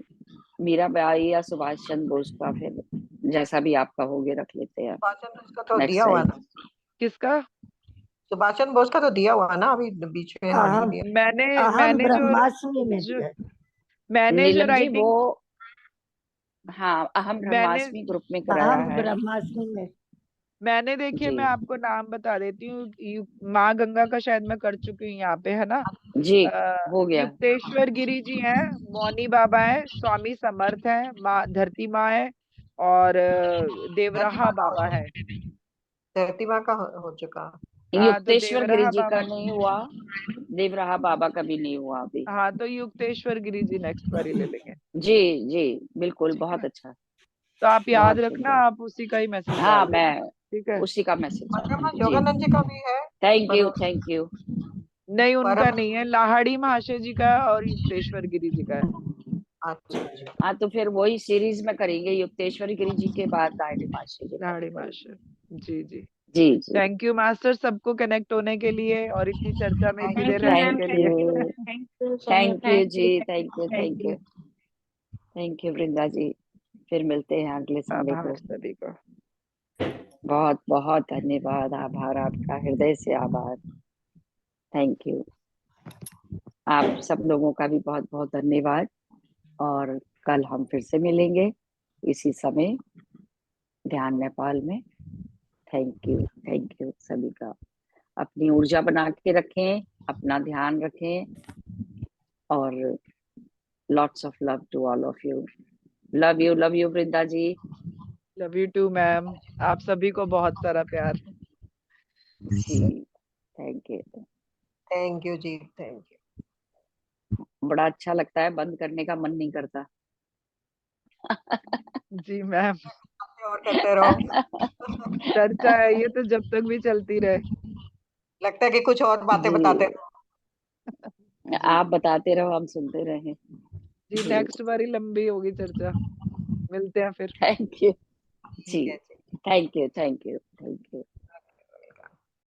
Speaker 1: मीराबाई या सुभाष चंद्र बोस का, फिर जैसा भी आपका होगे रख लेते हैं
Speaker 5: सुभाष चंद्र बोस का तो
Speaker 1: नेक्स्ट
Speaker 5: दिया हुआ
Speaker 1: टाइम।
Speaker 5: ना।
Speaker 3: किसका?
Speaker 5: सुभाष चंद्र बोस का तो दिया हुआ ना, अभी बीच में नहीं
Speaker 4: अहम
Speaker 5: दिया।
Speaker 3: मैंने
Speaker 4: अहम
Speaker 3: मैंने
Speaker 4: ब्रह्मास्मि में
Speaker 3: जो
Speaker 4: दिया है।
Speaker 3: मैंने जो
Speaker 1: नीलम जी वो,
Speaker 3: राइटिंग,
Speaker 1: हाँ अहम
Speaker 3: मैंने
Speaker 1: ब्रह्मास्मि ग्रुप में कराया
Speaker 4: अहम
Speaker 1: है।
Speaker 4: ब्रह्मास्मि में।
Speaker 3: मैंने देखिए,
Speaker 1: जी
Speaker 3: मैं आपको नाम बता देती हूँ, माँ गंगा का शायद मैं कर चुकी हूँ यहाँ पे, है ना।
Speaker 1: जी, हो गया।
Speaker 3: युक्तेश्वर गिरी जी हैं, मौनी बाबा है, स्वामी समर्थ है, माँ धरती माँ है, और
Speaker 5: धरती
Speaker 3: देवराहा
Speaker 5: माँ का हो
Speaker 3: बाबा है।
Speaker 5: चुका। धरती माँ का हो चुका।
Speaker 3: हाँ, तो
Speaker 1: युक्तेश्वर गिरि
Speaker 3: देवराहा
Speaker 1: जी का
Speaker 3: बाबा।
Speaker 1: नहीं हुआ, देवराहा बाबा का भी नहीं हुआ अभी।
Speaker 3: हाँ, तो युक्तेश्वर गिरी जी नेक्स्ट बार ही ले लेंगे।
Speaker 1: जी जी बिल्कुल,
Speaker 3: ठीक है
Speaker 1: बहुत
Speaker 3: ना।
Speaker 1: अच्छा,
Speaker 3: तो आप याद
Speaker 1: बहुत
Speaker 3: रखना,
Speaker 1: सुंदर।
Speaker 3: आप उसी का ही मैसेज
Speaker 1: हाँ
Speaker 3: डाल देना।
Speaker 1: मैं
Speaker 3: ठीक है।
Speaker 1: उसी का मैसेज
Speaker 5: मधुरमा
Speaker 1: जी।
Speaker 5: योगानंद जी का भी है।
Speaker 1: थैंक
Speaker 5: पर
Speaker 1: यू थैंक यू।
Speaker 3: नहीं, उनका
Speaker 5: परम।
Speaker 3: नहीं है, लाहाड़ी महाशय जी का है और युक्तेश्वर गिरी जी का है।
Speaker 5: अच्छा अच्छा।
Speaker 1: हाँ तो फिर वही सीरीज में करेंगे, युक्तेश्वरी गिरि जी के बाद लाहिड़ी मासी जी का भी
Speaker 3: लाहाड़ी
Speaker 1: करेंगे।
Speaker 3: महाशय। जी जी।
Speaker 1: जी जी।
Speaker 3: थैंक यू मास्टर, सबको कनेक्ट होने के लिए और इतनी चर्चा में इतनी देर
Speaker 5: थैंक
Speaker 3: रहने
Speaker 2: मैम,
Speaker 3: के
Speaker 1: थैंक
Speaker 3: लिए।
Speaker 1: You,
Speaker 2: thank you Sonu,
Speaker 1: thank you जी,
Speaker 2: thank
Speaker 1: thank you
Speaker 2: thank
Speaker 1: thank
Speaker 2: you.
Speaker 1: You. Thank you Vrinda ji, फिर मिलते हैं अगले संडे
Speaker 3: आभार
Speaker 1: को।
Speaker 3: सभी को।
Speaker 1: बहुत बहुत धन्यवाद, आभार आपका, हृदय से आभार। Thank you. आप सब लोगों का भी बहुत बहुत धन्यवाद, और कल हम फिर से मिलेंगे इसी समय, ध्यान नेपाल में। थैंक यू सभी का। अपनी ऊर्जा बना के रखें, अपना ध्यान रखें, और lots of love to all of you. Love you Vrinda ji.
Speaker 3: Love you too ma'am. आप सभी को बहुत सारा प्यार।
Speaker 1: जी थैंक यू।
Speaker 5: जी, थैंक यू।
Speaker 1: बड़ा अच्छा लगता है, बंद करने का मन नहीं करता।
Speaker 3: जी मैम।
Speaker 5: और करते रहो।
Speaker 3: चर्चा है ये तो जब तक भी चलती रहे।
Speaker 5: लगता है कि कुछ और बातें
Speaker 1: जी,
Speaker 5: बताते रहो। जी
Speaker 1: आप बताते रहो, हम सुनते रहें।
Speaker 3: जी,
Speaker 1: जी
Speaker 3: नेक्स्ट बारी लंबी होगी चर्चा। मिलते हैं फिर।
Speaker 1: Thank you. जी
Speaker 5: ठीक है जी।
Speaker 1: Thank you thank you thank you.